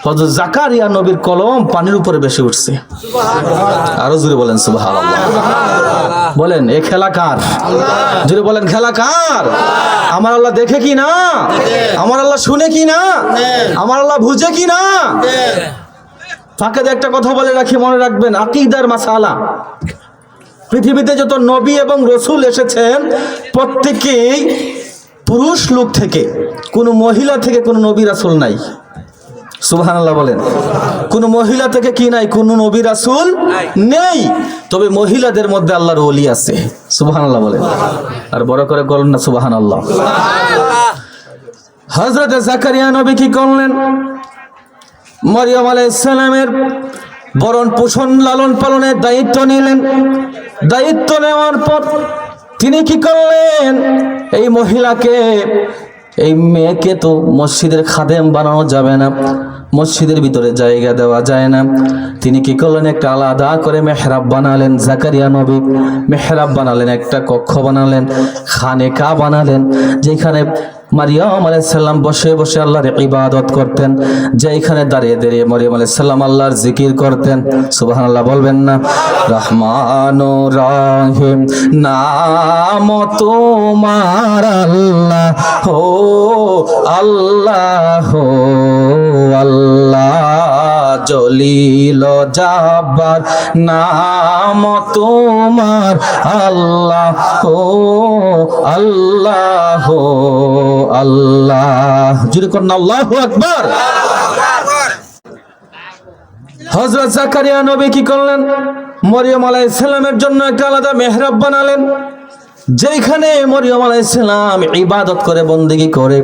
হযরত জাকারিয়া নবীর কলম পানির উপরে ভেসে উঠছে। আরো জোরে বলেন সুবহানাল্লাহ। বলেন এ খেলা কার? জোরে বলেন খেলা কার? আমার আল্লাহ দেখে কি না? আমার আল্লাহ শুনে কি না? আমার আল্লাহ বুঝে কি না? ফাঁকে একটা কথা বলে রাখি, মনে রাখবেন, আকীদার মাসালা। পৃথিবীতে যত নবী এবং রসুল এসেছেন প্রত্যেকেই পুরুষ লোক থেকে, কোনো মহিলা থেকে কোনো নবী রাসূল নাই। সুবহানাল্লাহ বলেন। কোন মহিলা থেকে কি নাই, কোন নবী রাসূল নেই, তবে মহিলাদের মধ্যে আল্লাহর ওলি আছে। সুবহানাল্লাহ বলেন। আর বড় করে বলেন না সুবহানাল্লাহ। হযরত জাকারিয়া নবী কি করলেন? মরিয়ম আলাইহিস সালামের বরণ পোষণ লালন পালনের দায়িত্ব নিলেন। দায়িত্ব নেওয়ার পর তিনি কি করলেন? এই মহিলাকে, এই মেয়েকে তো মসজিদের খাদেম বানানো যাবে না, মসজিদের ভিতরে জায়গা দেওয়া যায় না। তিনি কি করলেন? একটা আলাদা করে মেহরাব বানালেন। জাকারিয়া নবী মেহরাব বানালেন, একটা কক্ষ বানালেন, খানেকা বানালেন, যেখানে মারিয়াম আলাইহিস সালাম বসে বসে আল্লাহর ইবাদত করতেন, যেখানে দাঁড়িয়ে দাঁড়িয়ে মারিয়াম আলাইহিস সালাম আল্লাহর জিকির করতেন। সুবহানাল্লাহ বলবেন না? রহমানুর রহিম নাম তোমার আল্লাহ, ও আল্লাহ, ও আল্লাহ, জলিল জাব্বার নাম তোমার আল্লাহ, ও আল্লাহ, ও আল্লাহ। জোরে করুন আল্লাহু আকবার। হযরত জাকারিয়া নবী কি করলেন? মরিয়ম আলাইহিস সালামের জন্য একটা আলাদা মেহরাব বানালেন, যেখানে মরিয়ম আলাইহিস সালাম ইবাদত করে, বন্দেগী করে।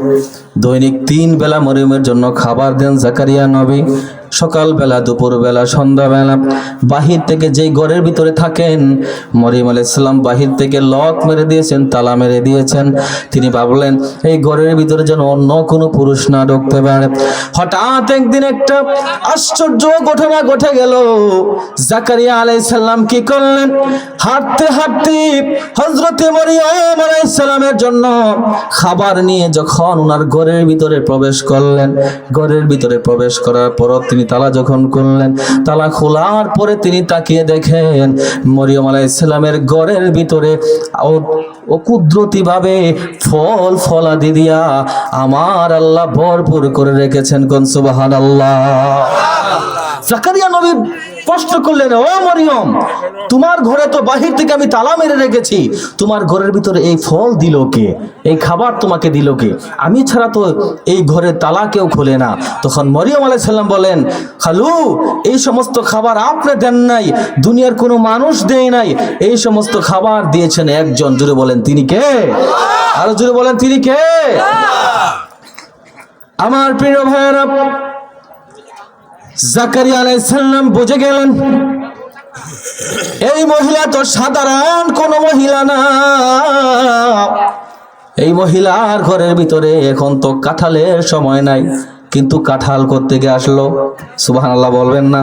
দৈনিক 3 বেলা মরিয়মের জন্য খাবার দেন জাকারিয়া নবী। সকালবেলা, দুপুরবেলা, সন্ধ্যাবেলা। বাহির থেকে যেই ঘরের ভিতরে থাকেন, মরিয়ম আলাইহিস সালাম বাহির থেকে লক মেরে দিয়েছেন, তালা মেরে দিয়েছেন। তিনি ভাবলেন এই ঘরের ভিতরে যেন অন্য কোনো পুরুষ না ঢুকতে পারে। হঠাৎ একদিন একটা আশ্চর্য ঘটনা ঘটে গেল। জাকারিয়া আলাইহিস সালাম কি করলেন? হাঁটতে হাঁটতে হযরতে মরিয়ম আলাইহিস সালামের জন্য খাবার নিয়ে যখন ওনার ঘরের ভিতরে প্রবেশ করলেন, ঘরের ভিতরে প্রবেশ করার পর তিনি তালা যখন খুললেন, তালা খোলার পরে তিনি তাকিয়ে দেখেন মরিয়ম আলাইহিস সালামের ঘরের ভিতরে কুদরতি ভাবে ফল ফলাদি দিয়া আমার আল্লাহ ভরপুর করে রেখেছেন। কোন সুবহানাল্লাহ। জাকারিয়া নবী প্রশ্ন করলেন, ও মরিয়ম, তোমার ঘরে তো বাহির থেকে আমি তালা মেরে রেখেছি, তোমার ঘরের ভিতরে এই ফল দিল কে? এই খাবার তোমাকে দিল কে? আমি ছাড়া তো এই ঘরের তালা কেউ খোলে না। তখন মরিয়ম আলাইহিস সালাম বলেন, খালু, এই সমস্ত খাবার আপনি দেন নাই, দুনিয়ার কোনো মানুষ দেয় নাই, এই সমস্ত খাবার দিয়েছেন একজন। জোরে বলেন তিনি কে? আরো জোরে বলেন তিনি কে? আমার প্রিয় ভাইয়েরা, জাকারিয়া আলাইহিস সালাম বুঝে গেলেন এই মহিলা তো সাধারণ কোন মহিলা না। এই মহিলার ঘরের ভিতরে এখন তো কাঁঠালের সময় নাই, কিন্তু কাঁঠাল করতে গিয়ে আসলো। সুবহানাল্লাহ বলবেন না?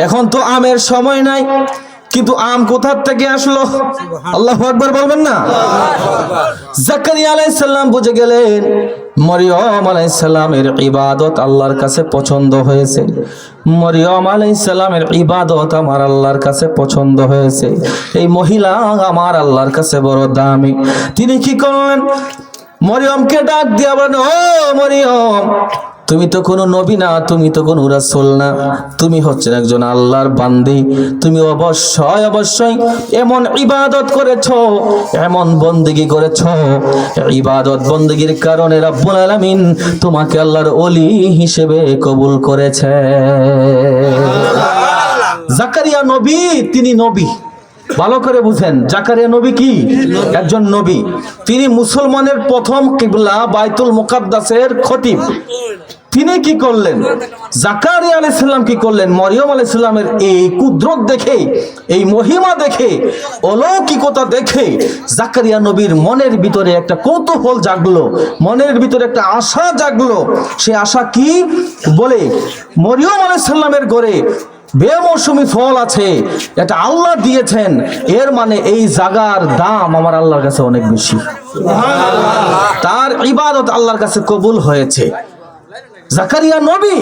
এখন তো আমের সময় নাই, কিন্তু আম কোথা থেকে আসলো? আল্লাহু আকবার বলবেন না? জাকারিয়া আলাইহিস সালাম বুঝে গেলেন মরিয়ম আলাইহিস সালামের ইবাদত আল্লাহর কাছে পছন্দ হয়েছে। মরিয়ম আলাইহিস সালামের ইবাদত আমার আল্লাহর কাছে পছন্দ হয়েছে। এই মহিলা আমার আল্লাহর কাছে বড় দামি। তিনি কি করলেন? মরিয়মকে ডাক দিয়ে বলেন, ও মরিয়ম, তুমি তো কোনো নবী না, তুমি তো কোনো রাসূল না, তুমি হচ্ছেন একজন আল্লাহর বান্দি। তুমি অবশ্যই অবশ্যই এমন ইবাদত করেছো, এমন বন্দেগী করেছো, ইবাদত বন্দেগীর কারণে রব্বুল আলামিন তোমাকে আল্লাহর ওলি হিসেবে কবুল করেছে। জাকারিয়া নবী, তিনি নবী। ভালো করে বুঝেন, জাকারিয়া নবী কি? একজন নবী। তিনি মুসলমানের প্রথম কিবলা বাইতুল মুকাদ্দাসের খতিব। তিনি কি করলেন? জাকারিয়া আলাইহিস সালাম কি করলেন? মরিয়ম আলাইহিস সালামের এই কুদরত দেখে, এই মহিমা দেখে, অলৌকিকতা দেখে জাকারিয়া নবীর মনের ভিতরে একটা কৌতূহল জাগলো, মনের ভিতরে একটা আশা জাগলো। সে আশা কি? বলে মরিয়ম আলাইহিস সালামের ঘরে বেমৌসুমি ফল আছে, এটা আল্লাহ দিয়েছেন, এর মানে এই জায়গার দাম আমার আল্লাহর কাছে অনেক বেশি। তার ইবাদত আল্লাহর কাছে কবুল হয়েছে। জাকারিয়া নবী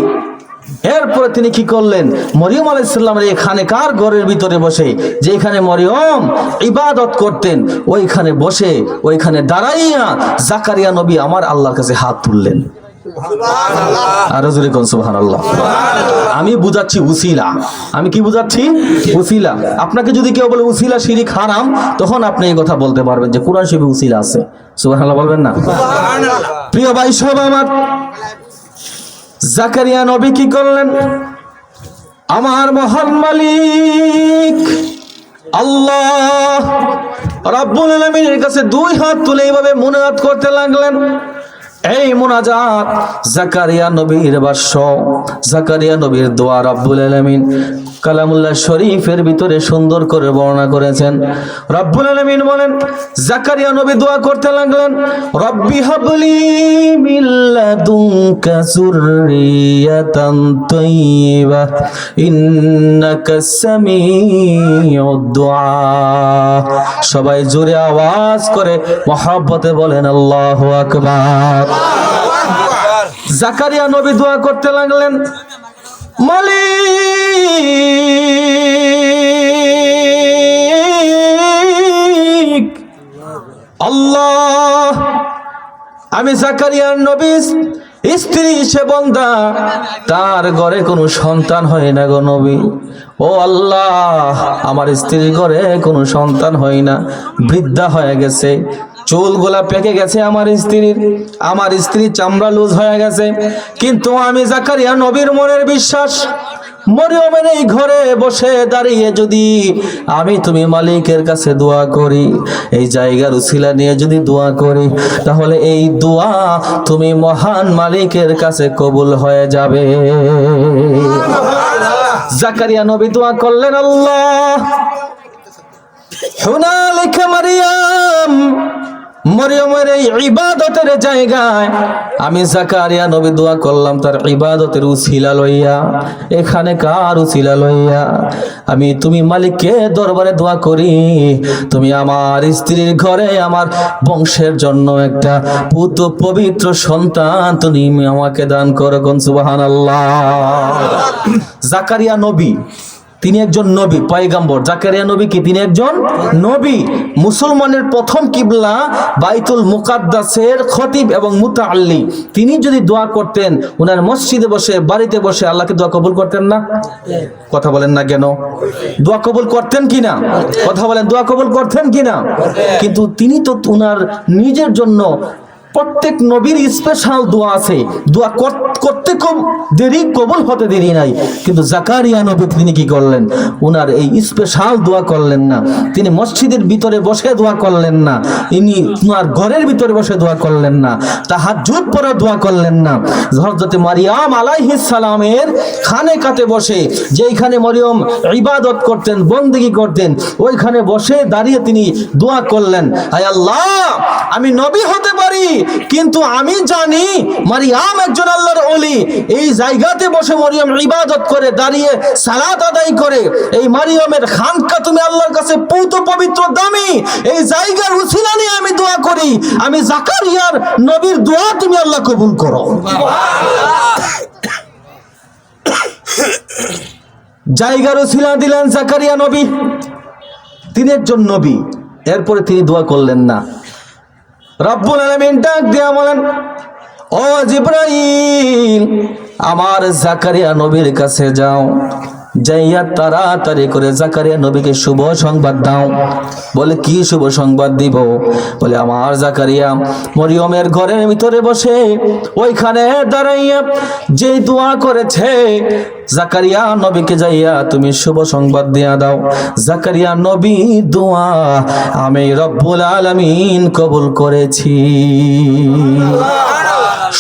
এরপরে তিনি কি করলেন? মরিয়ম আলাইহিস সালামের এই খানেকার ঘরের ভিতরে বসে, যেখানে মরিয়ম ইবাদত করতেন, ওইখানে বসে, ওইখানে দাঁড়াইয়া জাকারিয়া নবী আমার আল্লাহর কাছে হাত তুললেন। আরো জোরে কোন সুবহানাল্লাহ। আমি বুঝাচ্ছি উসিলা। আমি কি বুঝাচ্ছি? উসিলা। আপনাকে যদি কেউ বলে উসিলা শিরক হারাম, তখন আপনি এই কথা বলতে পারবেন যে কুরআন শরীফে উসিলা আছে। সুবহানাল্লাহ বলবেন না? প্রিয় ভাই সব আমার, জাকারিয়া নবী কি করলেন? আমার মহান মালিক আল্লাহ রাব্বুল আলামিনের কাছে দুই হাত তুলে এইভাবে মুনাজাত করতে লাগলেন। এই মুনাজাত জাকারিয়া নবীর ভাষ্য, জাকারিয়া নবীর দোয়া রাব্বুল আলামিন কালামুল্লাহ শরীফের ভিতরে সুন্দর করে বর্ণনা করেছেন। রাব্বুল আলামিন বলেন, জাকারিয়া নবী দোয়া করতে লাগলেন, রব্বি হাবলি মিন লাদুনকা যুররিয়াতান তাইয়্যিবা ইন্নাকা সামিউদ দুআ। সবাই জোরে আওয়াজ করে মহব্বতে বলেন আল্লাহু আকবার। জাকারিয়া নবী দোয়া করতে লাগলেন, মালিক আল্লাহ, আমি জাকারিয়া নবী স্ত্রী সে বন্দা, তার ঘরে কোনো সন্তান হয় না গো নবী। ও আল্লাহ, আমার স্ত্রীর ঘরে কোনো সন্তান হয় না, বৃদ্ধা হয়ে গেছে, চুলগুলা পেকে গেছে আমার স্ত্রীর চামড়া লুজ হয়ে গেছে। কিন্তু আমি জাকারিয়া নবীর মনের বিশ্বাস, মরিয়মের এই ঘরে বসে দাঁড়িয়ে যদি আমি তুমি মালিকের কাছে দোয়া করি, এই জায়গার উসিলা নিয়ে যদি দোয়া করি, তাহলে এই দোয়া তুমি মহান মালিকের কাছে কবুল হয়ে যাবে। জাকারিয়া নবী দোয়া করলেন, আল্লাহ হুনালিকা মারিয়াম, মরিয়মের এই ইবাদতের জায়গায় আমি জাকারিয়া নবী দোয়া করলাম তার ইবাদতের উসিলা লইয়া, এখানে কার উসিলা লইয়া আমি তুমি মালিককে দরবারে দোয়া করি, তুমি আমার স্ত্রীর ঘরে আমার বংশের জন্য একটা পুত্র পবিত্র সন্তান তুমি আমাকে দান করো। কোন সুবহানাল্লাহ। জাকারিয়া নবী তিনি একজন নবী, পয়গম্বর। জাকারিয়া নবী কি? তিনি একজন নবী। মুসলমানের প্রথম কিবলা বাইতুল মুকাদ্দাসের খতিব এবং মুতাআল্লি। তিনি যদি দোয়া করতেন, ওনার মসজিদে বসে, বাড়িতে বসে, আল্লাহকে দোয়া কবুল করতেন না? কথা বলেন না কেন? দোয়া কবুল করতেন কিনা? কথা বলেন, দোয়া কবুল করতেন কিনা? কিন্তু তিনি তো ওনার নিজের জন্য, প্রত্যেক নবীর স্পেশাল দোয়া আছে, দোয়া করতে কম দেরি, কবুল হতে দেরি নাই। কিন্তু জাকারিয়া নবী তিনি কি করলেন? উনার এই স্পেশাল দোয়া করলেন না, তিনি মসজিদের ভিতরে বসে দোয়া করলেন না, তিনি উনার ঘরের ভিতরে বসে দোয়া করলেন না, তাহাজ্জুদ পড়ে দোয়া করলেন না, হযরত মারিয়াম আলাইহিস সালামের খানেকাতে বসে, যেইখানে মরিয়ম ইবাদত করতেন, বন্দেগী করতেন, ওইখানে বসে দাঁড়িয়ে তিনি দোয়া করলেন, হায় আল্লাহ, আমি নবী হতে পারি, কিন্তু আমি জানি মারিয়াম একজন আল্লাহর ওলি। এই জায়গাতে বসে মরিয়ম ইবাদত করে, দাঁড়িয়ে সালাত আদায় করে, এই মারিয়ামের খানকা তুমি আল্লাহর কাছে পৌত পবিত্র দামি, এই জায়গার উসিলা নিয়ে আমি দোয়া করি, আমি জাকারিয়ার নবীর দোয়া তুমি আল্লাহ কবুল করো। জায়গার উসিলা দিলেন জাকারিয়া নবী, তিনি একজন নবী। এরপরে তিনি দোয়া করলেন না। রব্বুল আলামিন ডাক দিয়া বলেন, ও জিবরাইল, আমার জাকারিয়া নবীর কাছে যাও, যাইয়া তাড়াতাড়ি করে জাকারিয়া নবীকে শুভ সংবাদ দাও। বলে, কি শুভ সংবাদ দিব? বলে, আমার জাকারিয়া মরিয়মের ঘরের ভিতরে বসে ওইখানে দাঁড়াইয়া যে দোয়া করেছে, জাকারিয়া নবীকে যাইয়া তুমি শুভ সংবাদ দিয়া দাও, জাকারিয়া নবী দোয়া আমি রব্বুল আলামিন কবুল করেছি।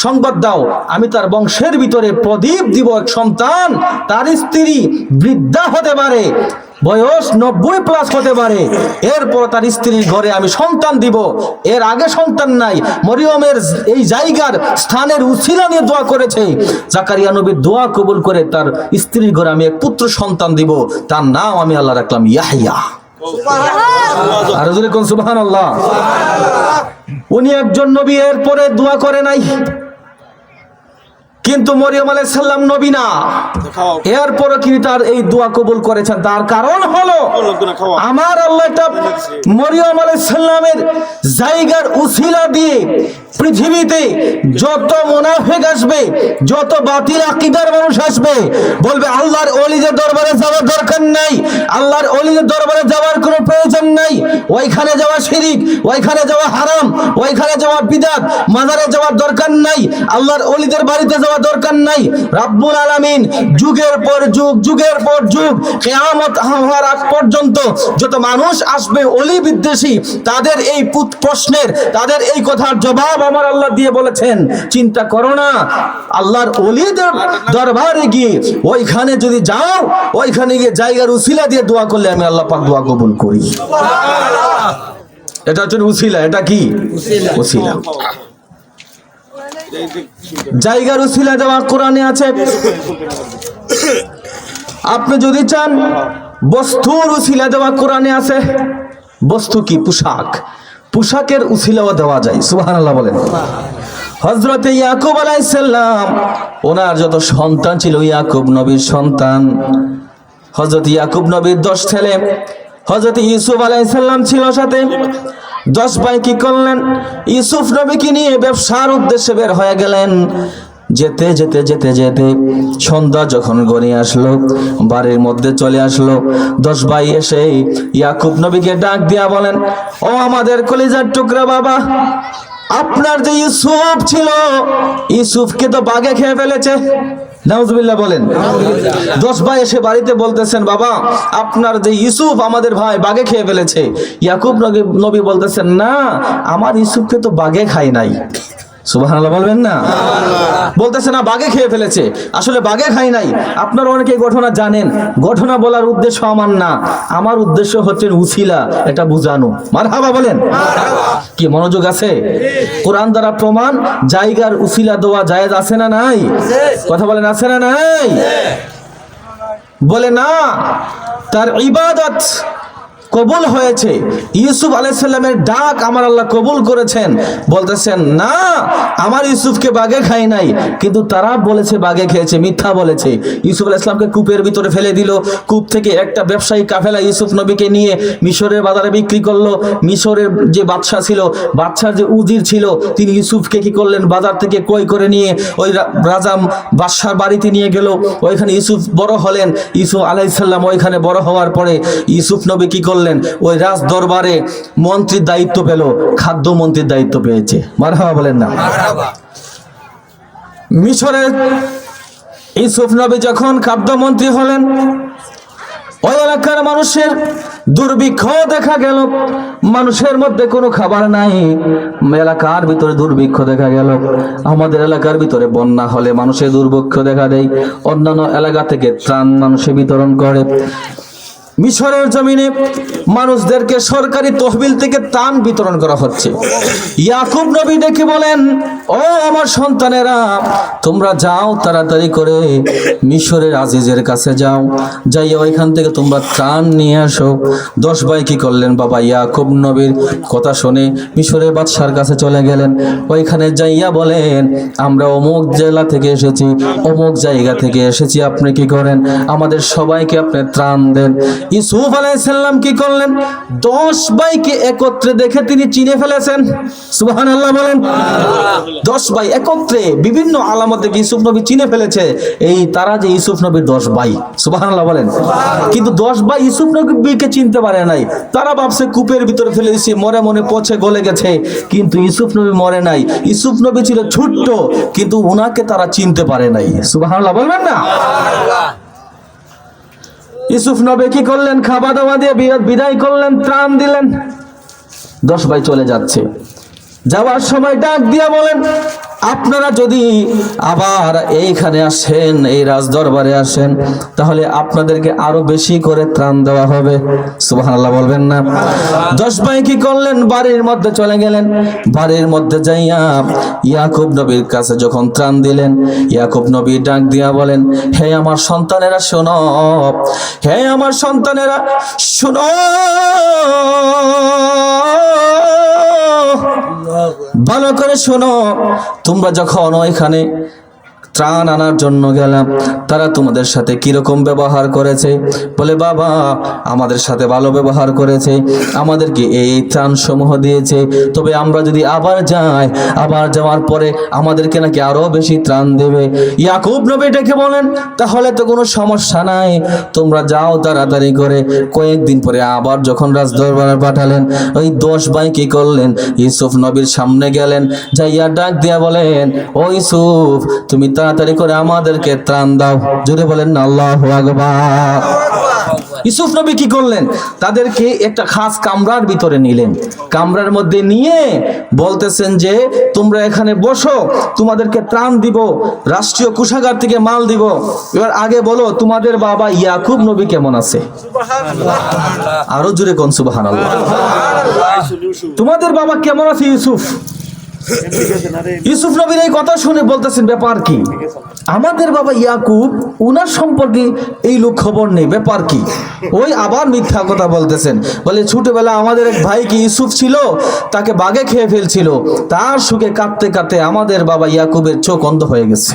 সংবাদ দাও, আমি তার বংশের ভিতরে প্রদীপ দিব, এক সন্তান, তার স্ত্রী বৃদ্ধা হতে পারে, বয়স 90+ হতে পারে, এরপর তার স্ত্রীর ঘরে আমি সন্তান দিব, এর আগে সন্তান নাই। মরিয়মের এই জায়গার স্থানের উসিলা নিয়ে দোয়া করেছে, জাকারিয়া নবীর দোয়া কবুল করে তার স্ত্রীর ঘরে আমি এক পুত্র সন্তান দিব, তার নাম আমি আল্লাহ রাখলাম ইয়াহইয়া। আর যদি কোন সুবহানাল্লাহ। উনি একজন নবী, এরপরে দোয়া করে নাই। কিন্তু মরিয়ম আলাইহিস সালাম নবী না, এরপরও তিনি তার এই দোয়া কবুল করেছেন। তার কারণ হলো আমার আল্লাহ একটা মরিয়ম আলাইহিস সালামের জায়গার উসিলা দিয়ে পৃথিবীতে যত মুনাফিক আসবে, যত বাতিল আকীদার মানুষ আসবে, বলবে আল্লাহর ওলিদের দরবারে যাওয়ার দরকার নাই, আল্লাহর ওলিদের দরবারে যাওয়ার কোনো প্রয়োজন নাই, ওইখানে যাওয়া শিরিক, ওইখানে যাওয়া হারাম, ওইখানে যাওয়া বিদআত, মাজারে যাওয়ার দরকার নাই, আল্লাহর ওলিদের বাড়িতে যাওয়ার দরকার নাই। রব্বুল আলামিন যুগের পর যুগ, যুগের পর যুগ, কিয়ামত হওয়ার আগ পর্যন্ত যত মানুষ আসবে ওলি বিদ্বেষী, তাদের এই প্রশ্নের, তাদের এই কথার জবাব আমার আল্লাহ দিয়ে বলেছেন, চিন্তা করো না, আল্লাহর ওলিদের দরবারে গিয়ে ওইখানে যদি যাও, ওইখানে গিয়ে জায়গার উসিলা দিয়ে দোয়া করলে আমি আল্লাহ পাক দোয়া কবুল করি। এটা হচ্ছে উসিলা। এটা কি উসিলা? জায়গার উসিলা দেওয়া কোরআনে আছে। আপনি যদি চান বস্তুর উসিলা দেওয়া কোরআনে আছে। বস্তু কি? পোশাক। পোশাকের উসিলাও দেওয়া যায়। সুবহানাল্লাহ বলেন। হযরতে ইয়াকুব আলাইহিস সালাম, ওনার যত সন্তান ছিল, ইয়াকুব নবীর সন্তান, হযরত ইয়াকুব নবীর 10 ছেলে, হযরত ইউসুফ আলাইহিস সালাম ছিল সাথে। 10 ভাই কি করলেন? ইউসুফ নবীকে নিয়ে ব্যবসার উদ্দেশ্যে বের হয়ে গেলেন। যেতে যেতে যেতে যেতে সন্ধ্যা যখন গড়িয়ে আসলো, বাড়ির মধ্যে চলে আসলো। 10 ভাই এসে ইয়াকুব নবীকে ডাক দিয়া বলেন, ও আমাদের কলিজার টুকরা বাবা, আপনার যে ইউসুফ ছিল, ইউসুফকে তো বাঘে খেয়ে ফেলেছে। নাউজুবিল্লাহ বলেন। 10 ভাই এসে বাড়িতে বলতেছেন, বাবা আপনার যে ইউসুফ, আমাদের ভাই বাঘে খেয়ে ফেলেছে। ইয়াকুব নবী বলতেছেন, না, আমার ইউসুফকে তো বাঘে খাই নাই। সুবহানাল্লাহ বলবেন না? বলতেছে না, বাঘে খেয়ে ফেলেছে। আসলে বাঘে খাই নাই। আপনারা অনেকে ঘটনা জানেন। ঘটনা বলার উদ্দেশ্য আমার না, আমার উদ্দেশ্য হচ্ছে উসিলা, এটা বুঝানো। মারহাবা বলেন। কি মনোযোগ আছে? কোরআন দ্বারা প্রমাণ, জায়গার উসিলা দেওয়া জায়েজ আছে না নাই? কথা বলেন, আছে না নাই? বলে না, তার ইবাদত কবুল হয়েছে। ইউসুফ আলাইহিস সালামের ডাক আমার আল্লাহ কবুল করেছেন। বলতেছেন, না, আমার ইউসুফকে বাঘে খাই নাই, কিন্তু তারা বলেছে বাঘে খেয়েছে, মিথ্যা বলেছে। ইউসুফ আলাইহিস সালামকে কূপের ভিতরে ফেলে দিল। কূপ থেকে একটা ব্যবসায়ী কাফেলা ইউসুফ নবীকে নিয়ে মিশরের বাজারে বিক্রি করলো। মিশরের যে বাদশা ছিল, বাদশার যে উজির ছিল, তিনি ইউসুফকে কি করলেন, বাজার থেকে ক্রয় করে নিয়ে ওই রাজা বাদশার বাড়িতে নিয়ে গেল। ওইখানে ইউসুফ বড় হলেন। ইউসুফ আলাইহিস সালাম ওইখানে বড় হওয়ার পরে ইউসুফ নবী কি করলেন, ওই রাজ দরবারে মন্ত্রীর দায়িত্ব পেল, খাদ্য মন্ত্রীর দায়িত্ব পেয়েছে। মারহাবা বলেন না? মিশরের ইউসুফ নবী যখন খাদ্যমন্ত্রী হলেন, ওই এলাকার মানুষের দুর্ভিক্ষ দেখা গেল। মানুষের মধ্যে কোনো খাবার নাই, এলাকার ভিতরে দুর্ভিক্ষ দেখা গেল। আমাদের এলাকার ভিতরে বন্যা হলে মানুষের দুর্ভিক্ষ দেখা দেয়, অন্যান্য এলাকা থেকে ত্রাণ মানুষে বিতরণ করে। মিশরের জমিনে মানুষদেরকে সরকারি তহবিল থেকে ত্রাণ বিতরণ করা হচ্ছে। ইয়াকুব নবী ডেকে বলেন, ও আমার সন্তানেরা, তোমরা যাও তাড়াতাড়ি করে মিশরের আজিজের কাছে যাও, যাইয়া ওইখান থেকে তোমরা ত্রাণ নিয়ে আসো। 10 ভাই কি করলেন, বাবা ইয়াকুব নবীর কথা শুনে মিশরের বাদশার কাছে চলে গেলেন। ওইখানে যাইয়া বলেন, আমরা অমুক জেলা থেকে এসেছি, অমুক জায়গা থেকে এসেছি, আপনি কি করেন, আমাদের সবাইকে আপনি ত্রাণ দেন। ইউসুফ আলাইহিস সালাম কি করলেন, 10 ভাইকে একত্রে দেখে তিনি চিনে ফেলেছেন। সুবহানাল্লাহ বলেন। 10 ভাই একত্রে বিভিন্ন আলামত দেখে ইউসুফ নবী চিনে ফেলেছে, এই তারা যে ইউসুফ নবীর 10 ভাই। সুবহানাল্লাহ বলেন। কিন্তু 10 ভাই ইউসুফ নবীকে চিনতে পারে নাই। তারা ভাবছে কূপের ভিতরে ফেলে দিয়েছে, মরে মনে পচে গলে গেছে। কিন্তু ইউসুফ নবী মরে নাই। ইউসুফ নবী ছিল ছোট্ট, কিন্তু উনাকে তারা চিনতে পারে নাই। সুবহানাল্লাহ বলবেন না? ইউসুফ নবী কি করলেন, খাওয়া দাওয়া দিয়ে বিদায় করলেন, ত্রাণ দিলেন। 10 ভাই চলে যাচ্ছে। যাওয়ার সময় ডাক দিয়া বলেন, আপনারা যদি আবার এইখানে আসেন, এই রাজ দরবারে আসেন, তাহলে আপনাদেরকে আরো বেশি করে ত্রাণ দেওয়া হবে। সুবহানাল্লাহ বলবেন না? 10 ভাই কি করলেন, বাড়ির মধ্যে চলে গেলেন। বাড়ির মধ্যে যাইয়া ইয়াকুব নবীর কাছে যখন ত্রাণ দিলেন, ইয়াকুব নবী ডাক দিয়া বলেন, হে আমার সন্তানেরা শোনো, হে আমার সন্তানেরা শোনো, ভালো করে শোনো। তোমরা যখন ওইখানে ত্রাণ আনার জন্য গেলাম, তারা তোমাদের সাথে কিরকম ব্যবহার করেছে? বলে বাবা আমাদের সাথে ভালো ব্যবহার করেছে, আমাদেরকে এই ত্রাণ সমূহ দিয়েছে, তবে আমরা যদি আবার যাই, আবার যাওয়ার পরে আমাদেরকে নাকি আরো বেশি ত্রাণ দেবে। ইয়াকুব নবী ডেকে বলেন তাহলে তো কোনো সমস্যা নাই, তোমরা যাও তাড়াতাড়ি করে। কয়েকদিন পরে আবার যখন রাজদরবারে পাঠালেন, ওই 10 ভাই কি করলেন, ইউসুফ নবীর সামনে গেলেন, যাইয়া ডাক দিয়া বলেন ও ইউসুফ তুমি তাড়াতাড়ি করে আমাদেরকে ত্রাণ দাও। জোরে বলেন না আল্লাহু আকবার। ইউসুফ নবী কি করলেন, তাদেরকে একটা খাস কামরার ভিতরে নিলেন, কামরার মধ্যে নিয়ে বলতেছেন যে তোমরা এখানে বসো, তোমাদেরকে ত্রাণ দিব, রাষ্ট্রীয় কোষাগার থেকে মাল দিব। এবার আগে বলো তোমাদের বাবা ইয়াকুব নবী কেমন আছে? আরো জোরে কোন সুবহানাল্লাহ। তোমাদের বাবা কেমন আছে ইউসুফ? ইউসুফ নবীর এই কথা শুনে বলতেছেন ব্যাপার কি? আমাদের বাবা ইয়াকুব, উনার সম্পর্কে এই লোক খবর নেই, ব্যাপার কি? ওই আবার মিথ্যা কথা বলতেছেন, বলে ছোটবেলা আমাদের এক ভাই কি ইউসুফ ছিল, তাকে বাঘে খেয়ে ফেলছিল, তার সুখে কাঁদতে কাঁদতে আমাদের বাবা ইয়াকুবের চোখ অন্ধ হয়ে গেছে।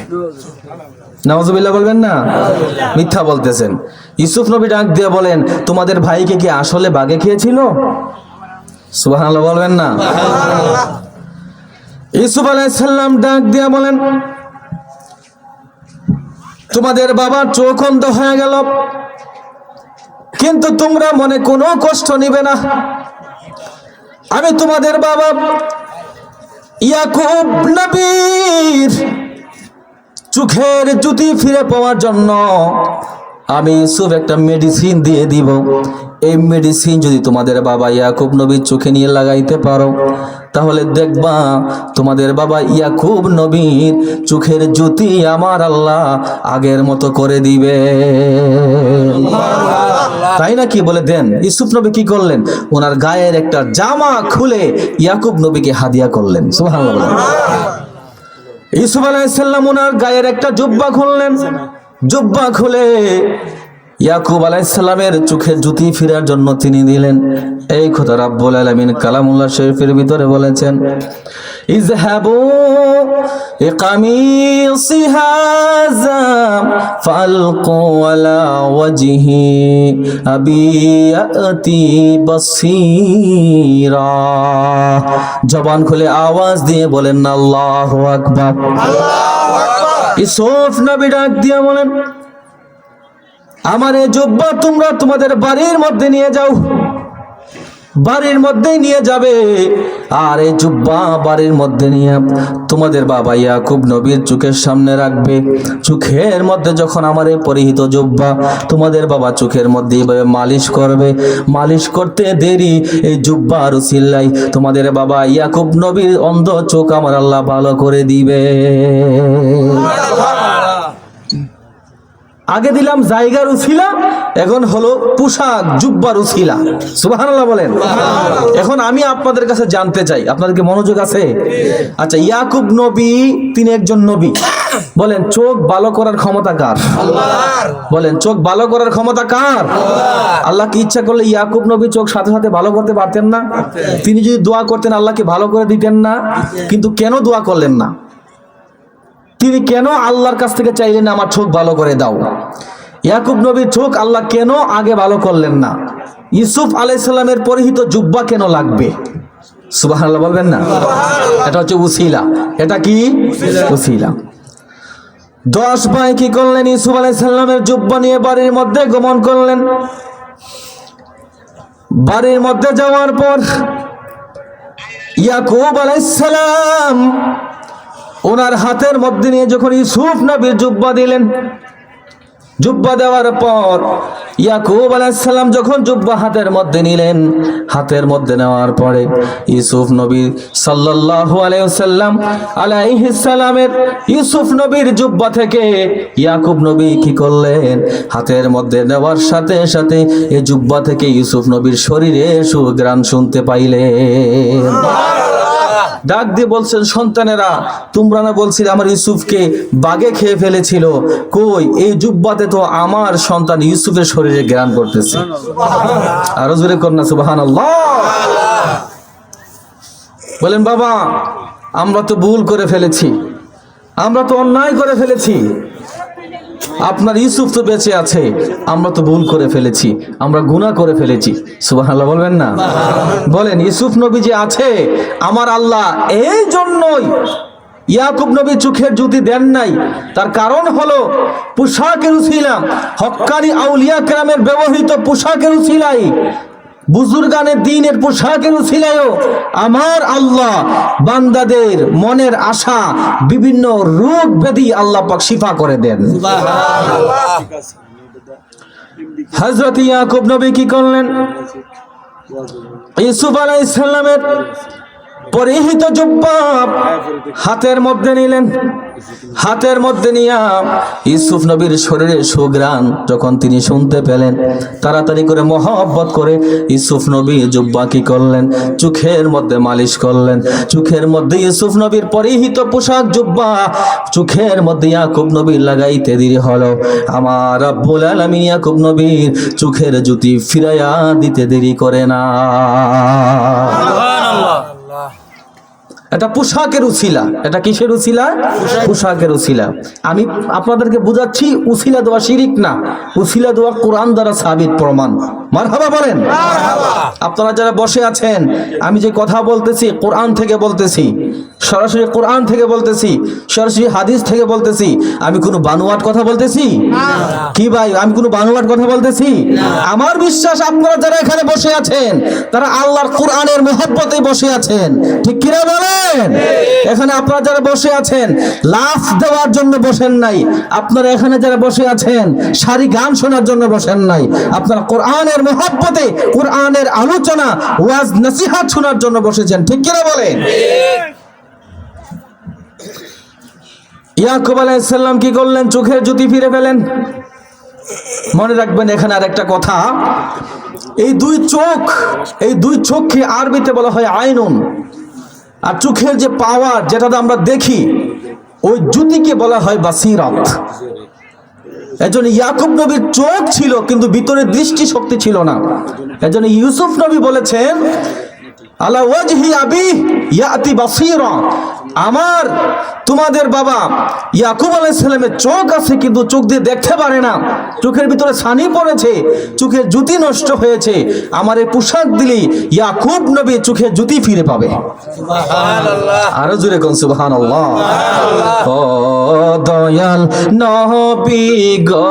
নাউজুবিল্লাহ বলবেন না, মিথ্যা বলতেছেন। ইউসুফ নবী ডাক দিয়ে বলেন তোমাদের ভাইকে কি আসলে বাঘে খেয়েছিল? সুবহানাল্লাহ বলবেন না। ইউসুফ আলাইহিস সালাম ডাক দিয়া বলেন তোমাদের বাবার চোখ অন্ধ হয়ে গেল, কিন্তু তোমরা মনে কোনো কষ্ট নিবে না। আমি তোমাদের বাবা ইয়াকুব নবীর চোখের জ্যোতি ফিরে পাওয়ার জন্য আমি ইউসুফ একটা মেডিসিন দিয়ে দিব। এই মেডিসিন যদি তোমাদের বাবা ইয়াকুব নবীর চোখে নিয়ে লাগাইতে পারো, তাহলে দেখবা তোমাদের বাবা ইয়াকুব নবীর চোখের জ্যোতি আমার আল্লাহ আগের মতো করে দিবে। তাই নাকি? বলে দেন। ইউসুফ নবী কি করলেন, ওনার গায়ের একটা জামা খুলে ইয়াকুব নবীকে হাদিয়া করলেন। সুবহানাল্লাহ। ইউসুফ আলাইহিস সালাম ওনার গায়ের একটা জুব্বা খুললেন, জুব্বা খুলে ইয়াকুব আলাইহিস সালামের চোখের জ্যোতি ফেরার জন্য তিনি দিলেন। এই কথা রাব্বুল আলামিন কালামুল্লাহ শরীফের ভিতরে বলেছেন, ইযহাবু ইকামিসি হাযা ফালকু আলা ওয়াজহি আবিয়াতি বাসীরা। জবান খুলে আওয়াজ দিয়ে বলেন আল্লাহু আকবার। আল্লাহু আকবার। ইউসুফ নবী ডাক দিয়ে বলেন আমার এই জুব্বা তোমরা তোমাদের বাড়ির মধ্যে নিয়ে যাও, বাড়ির মধ্যেই নিয়ে যাবে। আর এই জুব্বা বাড়ির মধ্যে নিয়ে তোমাদের বাবা ইয়াকুব নবীর চোখের সামনে রাখবে। চোখের মধ্যে যখন আমার এই পরিহিত জুব্বা তোমাদের বাবা চোখের মধ্যে এইভাবে মালিশ করবে, মালিশ করতে দেরি এই জুব্বার উসিলাই তোমাদের বাবা ইয়াকুব নবীর অন্ধ চোখ আমার আল্লাহ ভালো করে দিবে। আগে দিলাম জায়গার উছিলা, এখন হলো পোশাক জুব্বার উছিলা। সুবহানাল্লাহ বলেন। এখন আমি আপনাদের কাছে জানতে চাই, আপনাদের কি মনোযোগ আছে? আচ্ছা, ইয়াকুব নবী তিনি একজন নবী, বলেন চোখ ভালো করার ক্ষমতা কার? আল্লাহর। বলেন চোখ ভালো করার ক্ষমতা কার? আল্লাহর। আল্লাহ কি ইচ্ছা করলে ইয়াকুব নবী চোখ সাথে সাথে ভালো করতে পারতেন না? তিনি যদি দোয়া করতেন আল্লাহকে ভালো করে দিতেন না? কিন্তু কেন দোয়া করলেন না? তিনি কেন আল্লাহর কাছ থেকে চাইলেন আমার চোখ ভালো করে দাও? ইয়াকুব নবীর চোখ আল্লাহ কেন আগে ভালো করলেন না? ইউসুফ আলাইহিস সালামের পরিহিত জুব্বা কেন লাগবে? সুবহানাল্লাহ বলবেন না। এটা হচ্ছে উসিলা। এটা কি উসিলা? 10 ভাই কি করলেন, ইউসুফ আলাইহিস সালামের জুব্বা নিয়ে বাড়ির মধ্যে গমন করলেন। বাড়ির মধ্যে যাওয়ার পর ইয়াকুব আলাইহিস সালাম ওনার হাতের মধ্যে নিয়ে যখন ইউসুফ নবীর জুব্বা দিলেন, জুব্বা দেওয়ার পর ইয়াকুব আলাইহিস সালাম যখন জুব্বা হাতের মধ্যে নিলেন, হাতের মধ্যে নেওয়ার পরে ইউসুফ নবী সাল্লাল্লাহু আলাইহিস সালামের ইউসুফ নবীর জুব্বা থেকে ইয়াকুব নবী কি করলেন, হাতের মধ্যে নেওয়ার সাথে সাথে এই জুব্বা থেকে ইউসুফ নবীর শরীরে সুঘ্রাণ শুনতে পাইলেন। ডাক দিয়ে বলছেন সন্তানেরা, তোমরা না বলছিলে আমার ইউসুফকে বাঘে খেয়ে ফেলেছিল, কই এই জুব্বাতে তো আমার সন্তান ইউসুফের শরীরে ঘ্রাণ করতেছে। আরো জোরে কন্যা সুবহানাল্লাহ। বলেন বাবা আমরা তো ভুল করে ফেলেছি, আমরা তো অন্যায় করে ফেলেছি, আপনার ইউসুফ তো বেঁচে আছে, আমরা তো ভুল করে ফেলেছি, আমরা গুনাহ করে ফেলেছি। সুবহানাল্লাহ বলবেন না? বলেন, ইউসুফ নবী যে আছে আমার আল্লাহ এই জন্যই ইয়াকুব নবী চোখের জুতি দেন নাই। তার কারণ হলো পোশাকের উসিলা, হক্কানি আউলিয়া কেরামের ব্যবহৃত পোশাকের উসিলাই, বুজুর্গানের দ্বীনের পোশাকের উসিলায়ও আমার আল্লাহ বান্দাদের মনের আশা, বিভিন্ন রোগ ব্যাধি আল্লাহ পাক শিফা করে দেন। হযরত ইয়াকুব নবী কি করলেন? ইউসুফ আলাইহিস সালামের পরিহিত জুব্বা হাতের মধ্যে নিলেন। হাতের মধ্যে নিয়া ইউসুফ নবীর শরীরের সুঘ্রাণ যখন তিনি শুনতে পেলেন, তাড়াতাড়ি করে মহব্বত করে ইউসুফ নবী জুব্বা কি করলেন? চোখের মধ্যে মালিশ করলেন। চোখের মধ্যে ইউসুফ নবীর পরিহিত পোশাক জুব্বা চোখের মধ্যে ইয়াকুব নবী লাগাইতে দেরি হলো। আমার রব্বুল আলামিন ইয়াকুব নবীর চোখের জ্যোতি ফিরাইয়া দিতে দেরি করে না। সুবহানাল্লাহ। এটা পোশাকের উসিলা। এটা কিসের উসিলা? পোশাকের উসিলা। আমি আপনাদেরকে বুঝাচ্ছি, উসিলা দেওয়া শিরিক না, উসিলা দেওয়া কোরআন দ্বারা সাবিত প্রমাণ। মারহাবা বলেন। আপনারা যারা বসে আছেন, আমি যে কথা বলতেছি কোরআন থেকে বলতেছি, সরাসরি কোরআন থেকে বলতেছি, সরাসরি হাদিস থেকে বলতেছি। আমি কোনো বানোয়াট কথা বলতেছি কি ভাই? আমি কোনো বানোয়াট কথা বলতেছি? আমার বিশ্বাস আপনারা যারা এখানে বসে আছেন তারা আল্লাহর কোরআনের মহব্বতে বসে আছেন, ঠিক কিনা বলেন? এখানে আপনারা যারা বসে আছেন লাফ দেওয়ার জন্য বসেন নাই, আপনারা এখানে যারা বসে আছেন সারি গান শোনার জন্য বসেন নাই, আপনারা কোরআনের মহব্বতে, কোরআনের আলোচনা, ওয়াজ নসিহত শোনার জন্য বসেছেন, ঠিক কিনা বলেন? ইয়াকুব আলাইহিস সালাম কি করলেন? চোখের জ্যোতি ফিরে পেলেন। মনে রাখবেন এখানে আরেকটা কথা, এই দুই চোখকে আরবিতে বলা হয় আইনুন। আর চোখের যে পাওয়ার, যেটাতে আমরা দেখি, ওই জ্যোতিকে বলা হয় বাসিরাত। এজন্য ইয়াকুব নবীর চোখ ছিল কিন্তু ভিতরে দৃষ্টি শক্তি ছিল না। এজন্য ইউসুফ নবী বলেছেন, আলা ওয়াজহি আবি ইয়াতি বাসীরা, আমার তোমাদের বাবা ইয়াকুব আলাইহিস সালামের চোখ আছে কিন্তু চোখ দিয়ে দেখতে পারে না, চোখের ভিতরে ছানি পড়েছে, চোখের জ্যোতি নষ্ট হয়েছে। আমার এই পোশাক দিলে ইয়াকুব নবী চোখের জ্যোতি ফিরে পাবে। সুবহানাল্লাহ। আরো জোরে কোন সুবহানাল্লাহ। ও দয়াল নবী গো,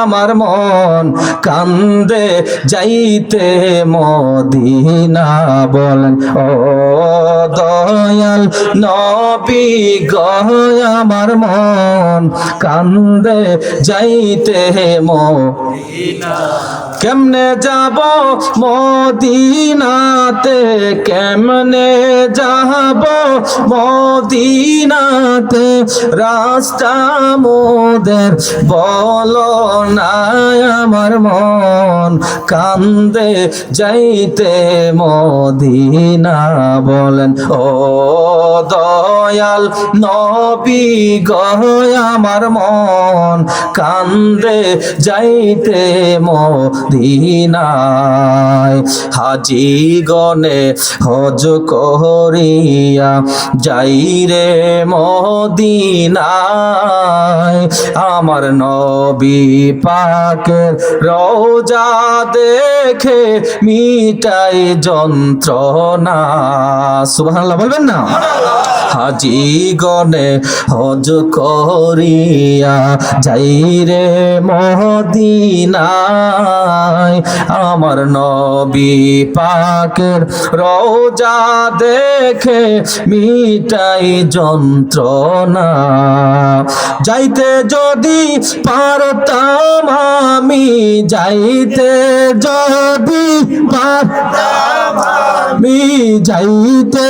আমার মন কান্দে যাইতে মদিনা। বলেন, ও দয়াল নবী গো, আমার মন কান্দে যাইতে মদিনা। কেমনে যাব মদিনাতে, কেমনে যাব মদিনাতে, রাস্তা মোদের বলো না, আমার মন কান্দে যাইতে মদিনা। বলেন, ও দয়াল নবী গো, আমার মন কান্দে যাইতে মদিনায়। হাজি গনে হজ করিয়া যাই রে মদিনায়, আমার নবী পাকের রওজা দেখে মিটাই যন্ত্রণা। সুবহানাল্লাহ বলবেন না? হাজি গনে হজ করিয়া যাই রে মদিনায়, আমার নবী পাকের রওজা দেখে মিটাই যন্ত্রণা। যাইতে যদি পারতাম আমি, যাইতে যদি পারতাম আমি, যাইতে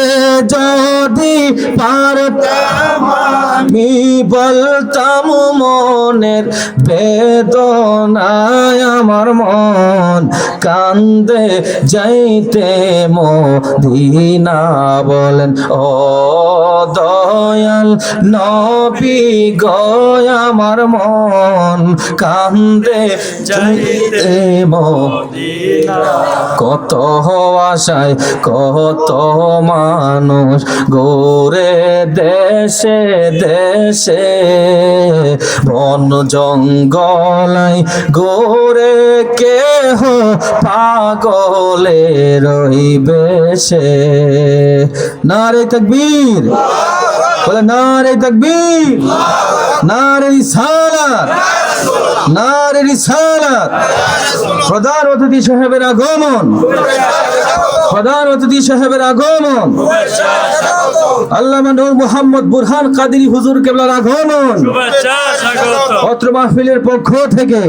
যদি পারতাম আমি, বলতাম মনের বেদনায়, আমার মন কান্দে যাইতে মদিনা। বলেন, ও দয়াল নবী গো, আমার মন কান্দে যাইতে মদিনা। কত আশায় কত মানুষ ঘোরে দেশে দেশে, বন জঙ্গলাই ঘোরে কেহ পাগলে রইবে সে। নারে তাকবীর, বলে নারে তাকবীর, নারে রিসালাত, নারে রিসালাত। প্রধান অতিথি সাহেবের আগমন, প্রধান অতিথি সাহেবের আগমন, আল্লামা নূর মোহাম্মদ বুরহান কাদেরী হুজুর কেবলার আগমন অত্র মাহফিলের পক্ষ থেকে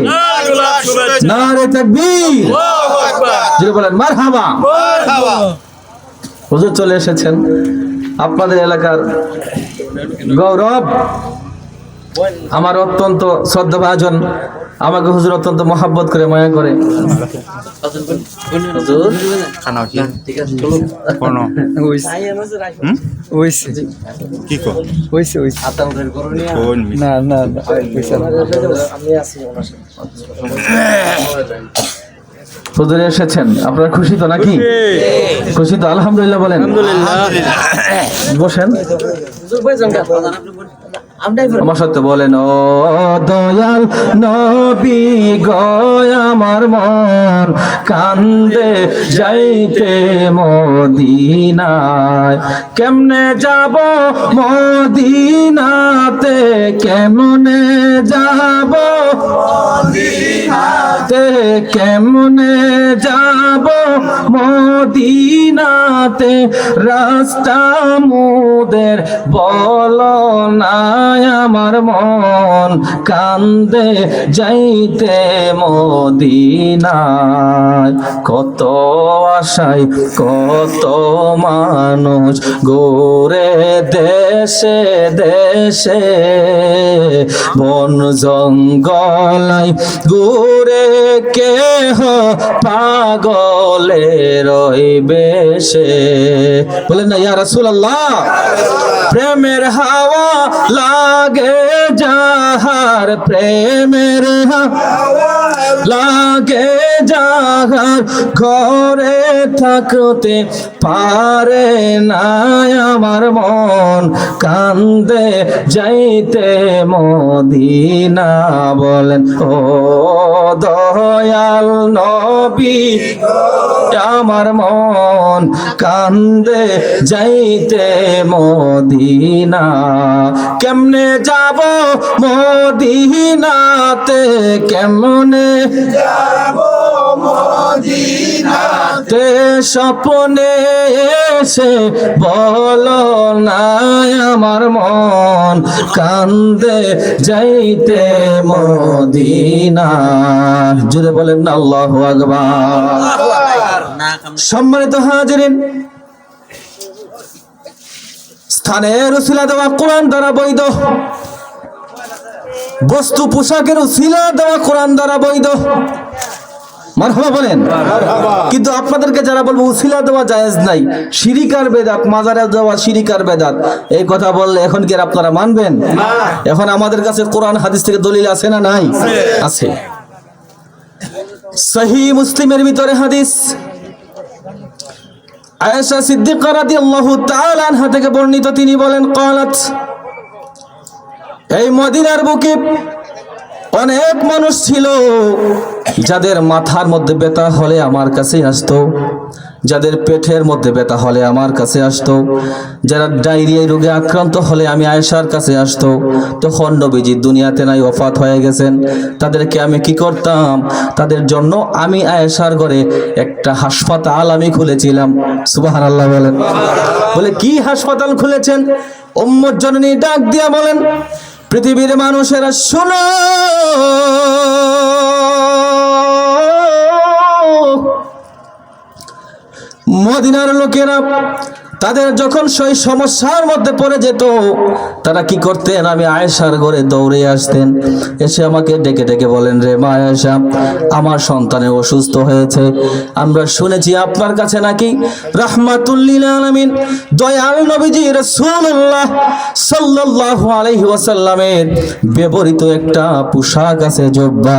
নারে তাকবীর, যিনি বলেন মারহাবা। হুজুর চলে এসেছেন, আপনাদের এলাকার গৌরব। আমার অত্যন্ত শ্রদ্ধাভাজন, আমাকে হুজুর অত্যন্ত মহাব্বত করে মায়া করে। হুজুর এসেছেন, আপনারা খুশি তো নাকি? খুশি তো? আলহামদুলিল্লাহ বলেন। বসেন, আমার সাথে বলেন, ও দয়াল নবী গো আমার মন কান্দে যাইতে মদিনায়, কেমনে যাব মদিনাতে, কেমনে যাব মদিনাতে, কেমনে যাব মদিনাতে, রাস্তা মুদের বল না আমার মন কান্দে যাইতে মদিনায়, কত আশায় কত মানুষ গোরে দেশে দেশে, বন জঙ্গলাই ঘুরে কেহ পাগলে রইবে সে। বলেন না ইয়া রাসূলুল্লাহ, প্রেমের হাওয়া লাগে যাহার, প্রেমের হাওয়া লাগে যাহার, ঘরে থাকতে পারে না আমার মন কান্দে যাইতে মদিনা। বলেন ও দয়াল নবী আমার মন কান্দে যাইতে মদিনা, কেমনে যাব মদিনাতে, কেমনে যাব মদিনাতে, স্বপ্নে এসে বলো না আমার মন কান্দে যাইতে মদিনা। জুড়ে বলেন না আল্লাহু আকবার। সম্মানিত হাজিরিন, স্থানের উসিলা দেওয়া কোরআন দ্বারা বৈধ, বস্তু পোশাকের উসিলা দেওয়া কোরআন দ্বারা বৈধ। মারহাবা বলেন। কিন্তু আপনাদেরকে যারা বলবো উসিলা দেওয়া জায়েজ নাই, শিরিক আর বেদাত, মাজারে দেওয়া শিরিক আর বেদাত, এই কথা বললে এখন কি আপনারা মানবেন? এখন আমাদের কাছে কোরআন হাদিস থেকে দলিল আছে না নাই? আছে। সহিহ মুসলিমের ভিতরে হাদিস, আয়েশা সিদ্দিকা রাদিয়াল্লাহু তাআলা আনহা থেকে বর্ণিত, তিনি বলেন ক্বালাত, এই মদিনার বুকে অনেক মানুষ ছিল যাদের মাথার মধ্যে ব্যথা হলে আমার কাছে আসতো, যাদের পেটের মধ্যে ব্যথা হলে আমার কাছে আসতো, যারা ডায়রিয়া রোগে আক্রান্ত হলে আমি আয়েশার কাছে আসতো। তখন নবীজি দুনিয়াতে নাই, ওফাত হয়ে গেছেন। তাদেরকে আমি কি করতাম? তাদের জন্য আমি আয়েশার ঘরে একটা হাসপাতাল আমি খুলেছিলাম। সুবহানাল্লাহ বলেন। বলে কি হাসপাতাল খুলেছেন? উম্মুল জননী ডাক দিয়া বলেন, পৃথিবীর মানুষেরা শোনো, মদিনার লোকেরা তাদের যখন সেই সমস্যার মধ্যে পড়ে যেত, তারা কি করতেন? আমি আয়েশার ঘরে দৌড়ে আসতেন, এসে আমাকে ডেকে ডেকে বলেন, রে মা আয়েশা, আমার সন্তানের অসুস্থ হয়েছে, আমরা শুনেছি আপনার কাছে নাকি রাহমাতুল লিল আলামিন দয়াল নবীজি রাসূলুল্লাহ সাল্লাল্লাহু আলাইহি ওয়াসাল্লামের ব্যবহৃত একটা পোশাক আছে, জুব্বা।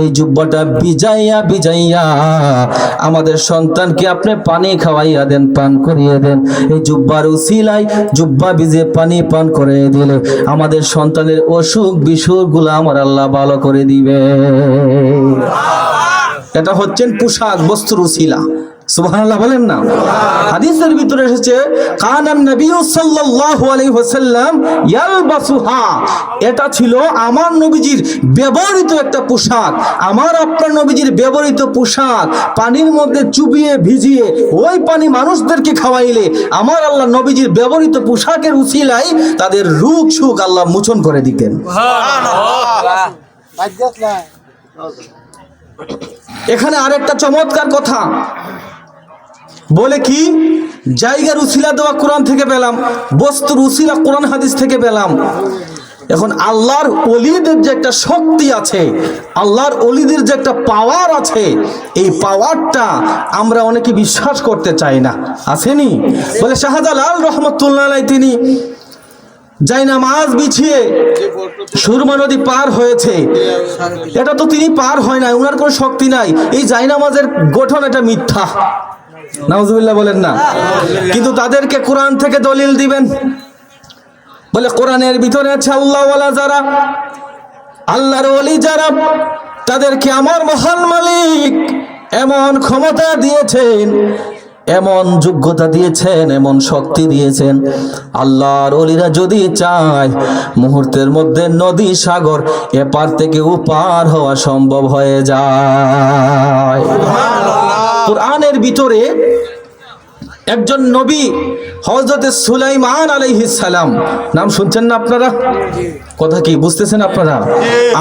এই জুব্বাটা ভিজাইয়া ভিজাইয়া আমাদের সন্তানকে আপনি পানি খাওয়াইয়া দেন, পান করিয়ে দেন। এই জুব্বার উসিলায় জুব্বা ভিজে পানি পান করে দিলে আমাদের সন্তানের অসুখ বিসুখ গুলো আমার আল্লাহ ভালো করে দিবে। এটা হচ্ছেন পোশাক, বস্ত্র উসিলা। সুবহানাল্লাহ বলেন না? হাদিসের ভিতরে এসেছে কানান নবী সাল্লাল্লাহু আলাইহি ওয়াসাল্লাম ইয়ালবাসুহা, এটা ছিল আমার নবীজির ব্যবহৃত একটা পোশাক। আমার আপনার নবীজির ব্যবহৃত পোশাক পানির মধ্যে চুবিয়ে ভিজিয়ে ওই পানি মানুষদেরকে খাওয়াইলে আমার আল্লাহ নবীজির ব্যবহৃত পোশাকের উসিলায় তাদের রোগ সুখ আল্লাহ মোচন করে দিতেন। সুবহানাল্লাহ। এখানে আরেকটা চমৎকার কথা বলে, কি জায়গার উসিলা দেওয়া কোরআন থেকে পেলাম, বস্তুর উসিলা কোরআন হাদিস থেকে পেলাম। এখন আল্লাহর ওলিদের যে একটা শক্তি আছে, আল্লাহর ওলিদের যে একটা পাওয়ার আছে, এই পাওয়ারটা আমরা অনেকে বিশ্বাস করতে চাই না। আসেনি? বলে শাহজালাল রহমতুল্লাহ আলাইহি তিনি জায়নামাজ বিছিয়ে সুরমা নদী পার হয়েছে, এটা তো তিনি পার হয় নাই, ওনার কোনো শক্তি নাই। এই জায়নামাজের গঠন এটা মিথ্যা, নাউজুবিল্লাহ বলেন না? কিন্তু তাদেরকে কোরআন থেকে দলিল দিবেন, বলে কোরআনের ভিতরে আছে আল্লাহ ওয়ালা যারা, আল্লাহর ওলি যারা, তাদেরকে আমার মহান মালিক এমন ক্ষমতা দিয়েছেন, এমন যোগ্যতা দিয়েছেন, এমন শক্তি দিয়েছেন, আল্লাহর ওলিরা যদি চায় মুহূর্তের মধ্যে নদী সাগর এপার থেকে ওপার হওয়া সম্ভব হয়ে যায়। কোরআনের ভিতরে একজন নবী হযরত সুলাইমান আলাইহিস সালাম, নাম শুনছেন না আপনারা? কথা কি বুঝতেছেন আপনারা?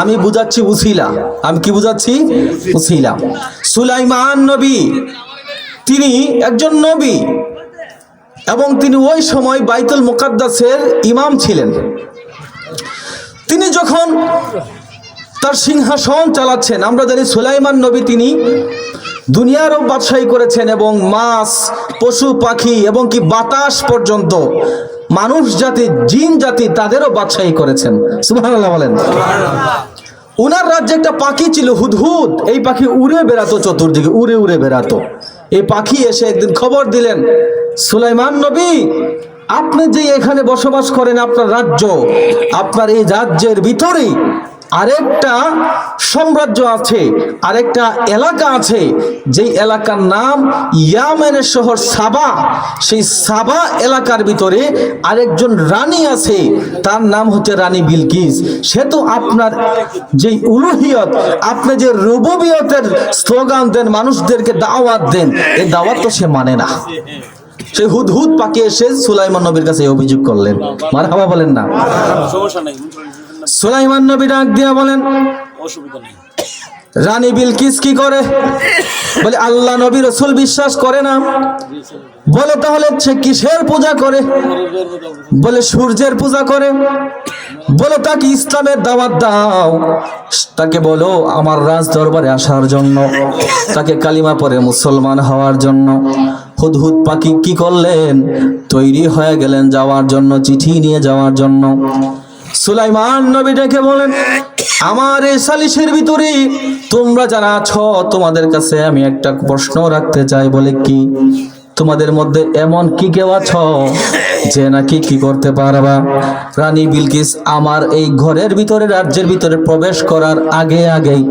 আমি বুঝাচ্ছি উসিলা। আমি কি বুঝাচ্ছি? উসিলা। সুলাইমান নবী তিনি একজন নবী এবং তিনি ওই সময় বাইতুল মুকাদ্দাসের ইমাম ছিলেন। তিনি যখন তার সিংহাসন চালাচ্ছেন, আমরা জানি সুলাইমান নবী তিনি দুনিয়ারও বাদশাহী করেছেন এবং মাছ, পশু পাখি এবং কি বাতাস পর্যন্ত, মানুষ জাতি, জিন জাতি, তাদেরও বাদশাহী করেছেন। সুবহানাল্লাহ বলেন। ওনার রাজ্যে একটা পাখি ছিল হুদহুদ, এই পাখি উড়ে বেড়াতো, চতুর্দিকে উড়ে উড়ে বেড়াতো। এই পাখি এসে একদিন খবর দিলেন, সুলাইমান নবী, আপনি যে এখানে বসবাস করেন, আপনার রাজ্য, আপনার এই রাজ্যের ভিতরে আরেকটা সাম্রাজ্য আছে, আরেকটা এলাকা আছে, যেই এলাকার নাম ইয়ামেনের শহর সাবা। সেই সাবা এলাকার ভিতরে আরেকজন রানী আছে, তার নাম হচ্ছে রানী বিলকিস। সে তো আপনার যেই উলুহিয়ত, আপনি যে রুবুবিয়তের স্লোগান দেন, মানুষদেরকে দাওয়াত দেন, এই দাওয়াত তো সে মানে না। সেই হুদহুদ পাখি এসে সুলাইমান নবীর কাছে অভিযোগ করলেন। মারহাবা বলেন না? সুলাইমান নবী ডাক দিয়া বলেন, রানী বিলকিস কি করে? বলে আল্লাহ নবী রাসূল বিশ্বাস করে না। বলে তাহলে সে কিসের পূজা করে? বলে সূর্যের পূজা করে। বলে তাকে ইসলামের দাওয়াত দাও, তাকে বলো আমার রাজ দরবারে আসার জন্য, তাকে কালিমা পড়ে মুসলমান হওয়ার জন্য। হুদহুদ পাখি কি করলেন? তৈরি হয়ে গেলেন যাওয়ার জন্য, চিঠি নিয়ে যাওয়ার জন্য। সুলাইমান নবী ডেকে বলেন, আমার এই সালিশের ভিতরে তোমরা যারা আছো, তোমাদের কাছে আমি একটা প্রশ্ন রাখতে চাই। বলে কি? তোমাদের মধ্যে এমন কি কেউ আছো যে নাকি কি করতে পারবা? রানী বিলকিস আমার এই ঘরের ভিতরে, রাজ্যের ভিতরে প্রবেশ করার আগেই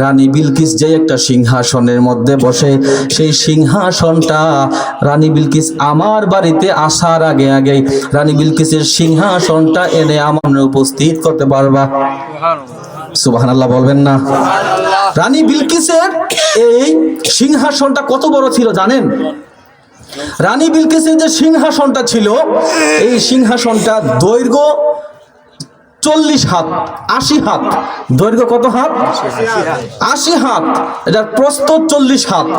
রানী বিলকিস যে একটা সিংহাসনের মধ্যে বসে, সেই সিংহাসনটা রানী বিলকিস আমার বাড়িতে আসার আগেই রানী বিলকিসের সিংহাসনটা এনে আমার উপস্থিত করতে পারবা? সুবহানাল্লাহ বলবেন না? রানী বিলকিসের এই সিংহাসনটা কত বড় ছিল জানেন? রানী বিলকিসের যে সিংহাসনটা ছিল, এই সিংহাসনটা দৈর্ঘ্য 40 হাত, 80 হাত। দৈর্ঘ্য কত হাত? 80 হাত। এটার প্রস্থ 40 হাত,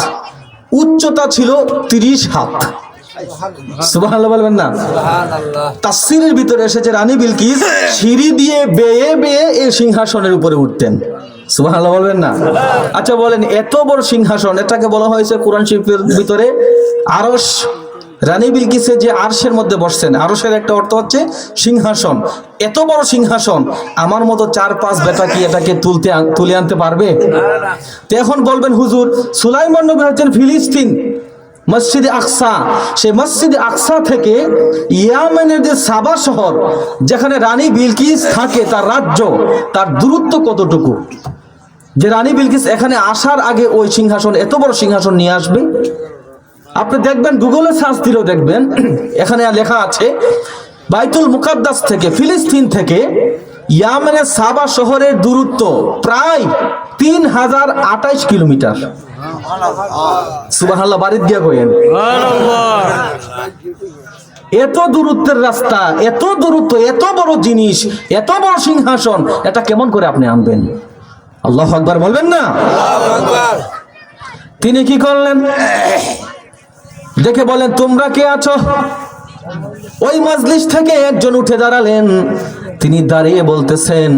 উচ্চতা ছিল 30 হাত। সুবহানাল্লাহ বলবেন না? তাফসীরের ভিতরে এসেছে রানী বিলকিস সিঁড়ি দিয়ে বেয়ে বেয়ে এই সিংহাসনের উপরে উঠতেন। সুবহানাল্লাহ বলবেন না? আচ্ছা বলেন, এত বড় সিংহাসন, এটাকে বলা হয়েছে কোরআন শরীফের ভিতরে আরশ। রানী বিলকিসে যে আরশের মধ্যে বসছেন, আরশের একটা অর্থ হচ্ছে সিংহাসন। এত বড় সিংহাসন আমার মতো 4-5 বেটা কি এটাকে তুলে আনতে পারবে? তো এখন বলবেন হুজুর, সুলাইমান নবী হচ্ছেন ফিলিস্তিন, মসজিদে আকসা, সেই মসজিদে আকসা থেকে ইয়ামেনের যে সাবা শহর যেখানে রানী বিলকিস থাকে, তার রাজ্য, তার দূরত্ব কতটুকু? যে রানী বিলকিস এখানে আসার আগে ওই সিংহাসন, এত বড় সিংহাসন নিয়ে আসবে। আপনি দেখবেন, গুগলে সার্চ দিলেও দেখবেন, এখানে লেখা আছে বাইতুল মুকাদ্দাস থেকে, ফিলিস্তিন থেকে ইয়ামেনের সাবা শহরের দূরত্ব প্রায় 3028 কিলোমিটার। সুবহানাল্লাহ বাড়িতে গিয়া কইেন, এত দূরত্বের রাস্তা, এত দূরত্ব, এত বড় জিনিস, এত বড় সিংহাসন, এটা কেমন করে আপনি আনবেন? আল্লাহু আকবার বলবেন না? তিনি কি করলেন? দেখে বলেন, তোমরা কে আছো? ওই মাজলিস থেকে একজন উঠে দাঁড়ালেন। তিনি দাঁড়িয়ে বলতেছেন,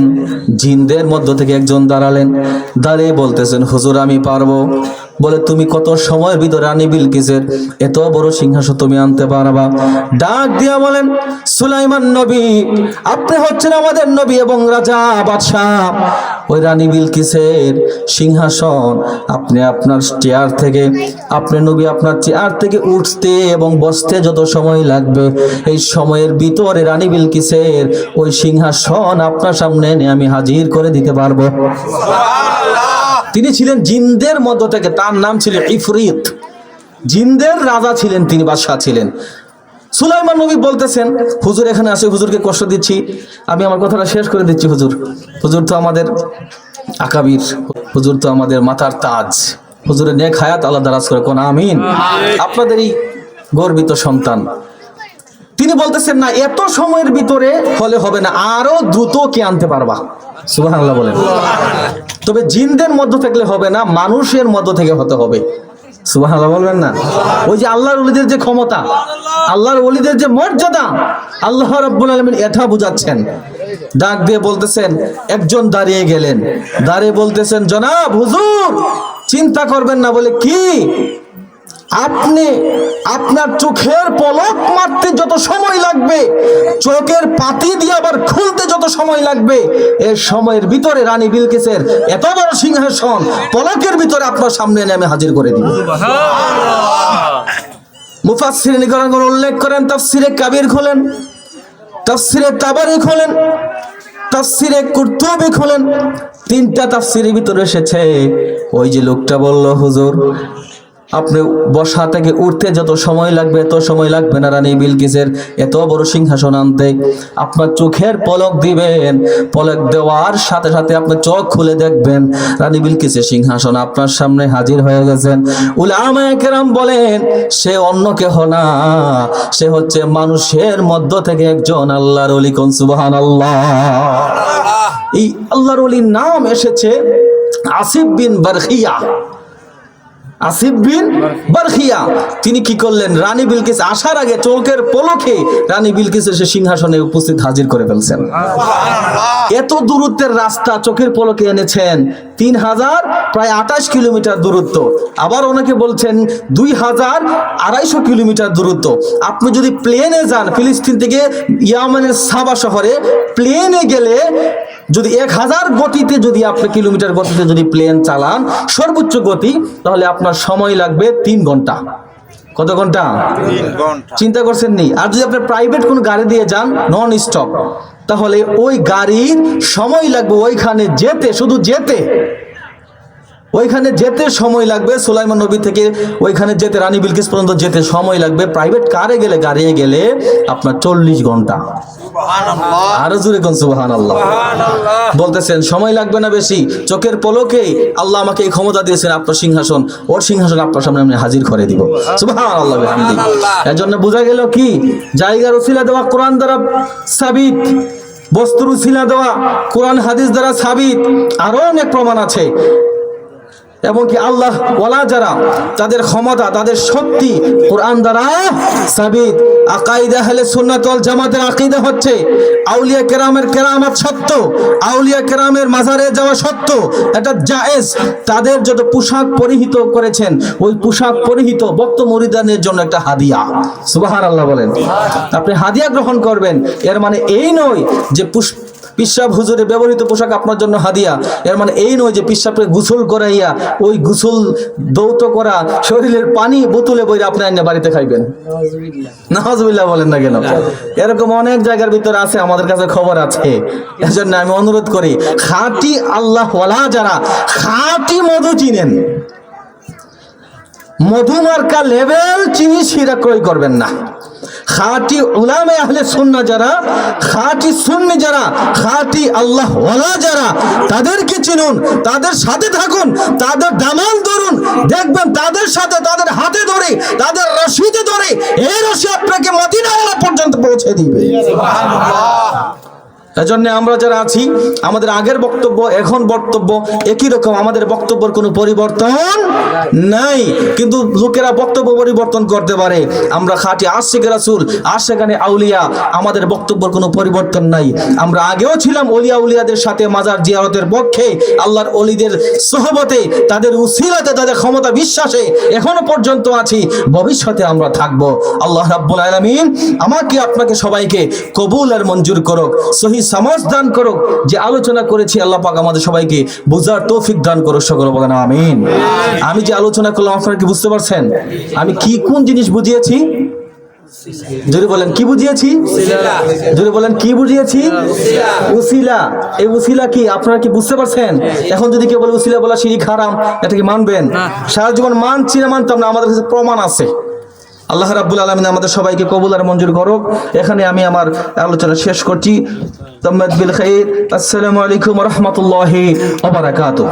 জিনদের মধ্য থেকে একজন দাঁড়ালেন, দাঁড়িয়ে বলতেছেন, হুজুর আমি পারবো। বলে, তুমি কত সময়ের ভিতরে রানী বিলকিসের এত বড় সিংহাসন তুমি আনতে পারবা? ডাক দিয়া বলেন, সুলাইমান নবী, আপনি হচ্ছেন আমাদের নবী এবং রাজা বাদশাহ। ওই রানী বিলকিসের সিংহাসন আপনি আপনার চেয়ার থেকে, আপনি নবী আপনার চেয়ার থেকে উঠতে এবং বসতে যত সময় লাগবে, এই সময়ের ভিতরে রানী বিলকিসের ওই সিংহাসন আপনার সামনে এনে আমি হাজির করে দিতে পারবো। তিনি ছিলেন জিনদের মধ্য থেকে, তার নাম ছিল ইফরিত, জিনদের রাজা ছিলেন তিনি, বাদশাহ ছিলেন। সুলাইমান নবী বলতেছেন, হুজুর এখানে আসে, হুজুরকে কষ্ট দিচ্ছি, আমি আমার কথাটা শেষ করে দিচ্ছি। হুজুর, হুজুর তো আমাদের আকাবির, হুজুর তো আমাদের মাথার তাজ, হুজুরের নেক হায়াত আল্লাহ দারাজ করে, কোন আমিন। আপনাদেরই গর্বিত সন্তান। তিনি বলতেছেন, না, এত সময়ের ভিতরে হলে হবে না, আরো দ্রুত কে আনতে পারবা? সুবহানাল্লাহ বলেন। তবে জিনদের মধ্য থেকে হবে না, মানুষের মধ্য থেকে হতে হবে। সুবহানাল্লাহ বলবেন না? ওই যে আল্লাহর ওলিদের যে ক্ষমতা, আল্লাহর ওলিদের যে মর্যাদা, আল্লাহ রাব্বুল আলামিন এটা বুঝাচ্ছেন। ডাক দিয়ে বলতেছেন, একজন দাঁড়িয়ে গেলেন, দাঁড়িয়ে বলতেছেন, জনাব হুজুর চিন্তা করবেন না। বলে, কি? আপনি আপনার চোখের পলক মারতে যত সময় লাগবে, চোখের পাতি দিয়ে আবার খুলতে যত সময় লাগবে, এই সময়ের ভিতরে রানী বিলকিসের এত বড় সিংহাসন পলকের ভিতরে আপনার সামনে এনে আমি হাজির করে দিব। মুফাসসিরিন কিরাম উল্লেখ করেন, তাফসিরে কাবির খোলেন, তাফসিরে তাবারি খোলেন, তাফসিরে কুরতুবি খোলেন, 3টা তাফসিরের ভিতরে এসেছে, ওই যে লোকটা বলল, হুজুর আপনি বসা থেকে উঠতে যত সময় লাগবে এত সময় লাগবে না রানী বিলকিসের এত বড় সিংহাসন আনতে। আপনার চোখের পলক দিবেন, পলক দেওয়ার সাথে সাথে আপনি চোখ খুলে দেখবেন রানী বিলকিসের সিংহাসন আপনার সামনে হাজির হয়ে গেছেন। উলামায়ে কেরাম বলেন, সে অন্য কেহ না, সে হচ্ছে মানুষের মধ্য থেকে একজন আল্লাহর ওলি। কোন সুবহানাল্লাহ। এই আল্লাহর ওলির নাম এসেছে আসিফ বিন বারখিয়া। আসিফ বিন বারখিয়া তিনি কি করলেন? রানী বিলকিস আসার আগে চোখের পলকে রানী বিলকিসের সে সিংহাসনে উপস্থিত হাজির করে ফেলছেন। এত দূরত্বের রাস্তা চোখের পলকে এনেছেন, 3028 কিলোমিটার দূরত্ব। আবার অনেকে বলছেন 2250 কিলোমিটার দূরত্ব। আপনি যদি প্লেনে যান ফিলিস্তিন থেকে ইয়ামেনের সাবা শহরে, প্লেনে গেলে যদি 1000 গতিতে যদি আপনি কিলোমিটার গতিতে যদি প্লেন চালান সর্বোচ্চ গতি, তাহলে আপনার সময় লাগবে 3 ঘন্টা। কত ঘন্টা? 3 ঘন্টা। চিন্তা করছেন নি? আর যদি আপনি প্রাইভেট কোন গাড়ি দিয়ে যান নন স্টপ, তাহলে ওই গাড়ির সময় লাগবে ওইখানে যেতে, শুধু যেতে, ওইখানে যেতে সময় লাগবে। সুলাইমান নবী থেকে ওইখানে যেতে রানী বিলকিস পর্যন্ত যেতে সময় লাগবে। প্রাইভেট কারে গেলে, গাড়িয়ে গেলে আপনার 40 ঘন্টা। আরো জোরে কোন সুবহানাল্লাহ। বলতেছেন সময় লাগবে না বেশি, চোখের পলকে আল্লাহ আমাকে এই ক্ষমতা দিয়েছেন, আপনার সিংহাসন, ওর সিংহাসন আপনার সামনে আমি হাজির করে দিব। সুবহানাল্লাহ বিহামদিহি। এর জন্য বোঝা গেল কি, জায়গার উসিলা দেওয়া কোরআন দ্বারা সাবিত, বস্তুর উসিলা দেওয়া কোরআন হাদিস দ্বারা সাবিত। আরো অনেক প্রমাণ আছে। এবং কি আল্লাহ ওয়ালা যারা, তাদের ক্ষমতা, তাদের শক্তি কোরআন দ্বারা সাবিত। আকাইদা আহলে সুন্নাত ওয়াল জামাতের আকীদা হচ্ছে আউলিয়া কেরামের কেরামত সত্য, আউলিয়া কেরামের মাজারে যাওয়া সত্য, এটা জায়েজ। তাদের যত পোশাক পরিহিত করেছেন, ওই পোশাক পরিহিত ভক্ত মুরিদানের জন্য একটা হাদিয়া। সুবহানাল্লাহ বলেন। আপনি হাদিয়া গ্রহণ করবেন, এর মানে এই নয় যে পিসাব হুজুরে ব্যবহৃত পোশাক আপনার জন্য হাদিয়া। এর মানে এই নয় যে পিসাবকে গোসল করাইয়া ওই গোসল দৌত করা শরীরের পানি বোতলে বইরে আপনি আইনা বাড়িতে খাইবেন। নাউজুবিল্লাহ বলেন না কেন? এরকম অনেক জায়গার ভিতরে আছে, আমাদের কাছে খবর আছে। এজন্য আমি অনুরোধ করি, খাঁটি আল্লাহ ওয়ালা যারা, খাঁটি মধু চিনেন, মধুমার্কা লেভেল চিনি শিরা ক্রয় করবেন না। খাঁটি উলামে আহলে সুন্নাহ যারা, খাঁটি সুন্নি যারা, খাঁটি আল্লাহ ওয়ালা যারা, তাদেরকে চিনুন, তাদের সাথে থাকুন, তাদের দামান ধরুন, দেখবেন তাদের সাথে, তাদের হাতে ধরে, তাদের রশিদে ধরে এই রশি আপনাকে মদিনাওয়ালা পর্যন্ত পৌঁছে দিবে। এজন্য আমরা যারা আছি, আমাদের আগের বক্তব্য এখন বক্তব্য একই রকম, আমাদের বক্তব্যের কোনো পরিবর্তন নাই। কিন্তু লোকেরা বক্তব্য পরিবর্তন করতে পারে। আমরা খাঁটি আশিক রাসূল, আশিকানে আউলিয়া, আমাদের বক্তব্যের কোনো পরিবর্তন নাই। আমরা আগেও ছিলাম ওলিয়া উলিয়াদের সাথে মাজার জিয়ারতের পক্ষে, আল্লাহর ওলিদের সোহবতে, তাদের উসিলাতে, তাদের ক্ষমতা বিশ্বাসে এখনো পর্যন্ত আছি, ভবিষ্যতে আমরা থাকব। আল্লাহ রাব্বুল আলামিন আমাকে আপনাকে সবাইকে কবুল আর মঞ্জুর করুক, সহি সমাজ দান করুক। যে আলোচনা করেছি আল্লাহ পাক আমাদের সবাইকে বুঝার তৌফিক দান করুক, সকলে বলেন আমিন। আমি যে আলোচনা করলাম আপনারা কি বুঝতে পারছেন? আমি কি কোন জিনিস বুঝিয়েছি? জোরে বলেন কি বুঝিয়েছি? জোরে বলেন কি বুঝিয়েছি? উসিলা। এই উসিলা কি আপনারা কি বুঝতে পারছেন? এখন যদি কেউ বলে উসিলা বলা শিরক হারাম, এটা কি মানবেন? সারা জীবন মানছি না, মানতাম না, আমাদের কাছে প্রমাণ আছে। আল্লাহ রাব্বুল আলামিন আমাদের সবাইকে কবুল আর মঞ্জুর করুক। এখানে আমি আমার আলোচনা শেষ করছি। তাম্মাত বিল খাইর। আসসালামু আলাইকুম ওয়া রাহমাতুল্লাহি ওয়া বারাকাতুহু।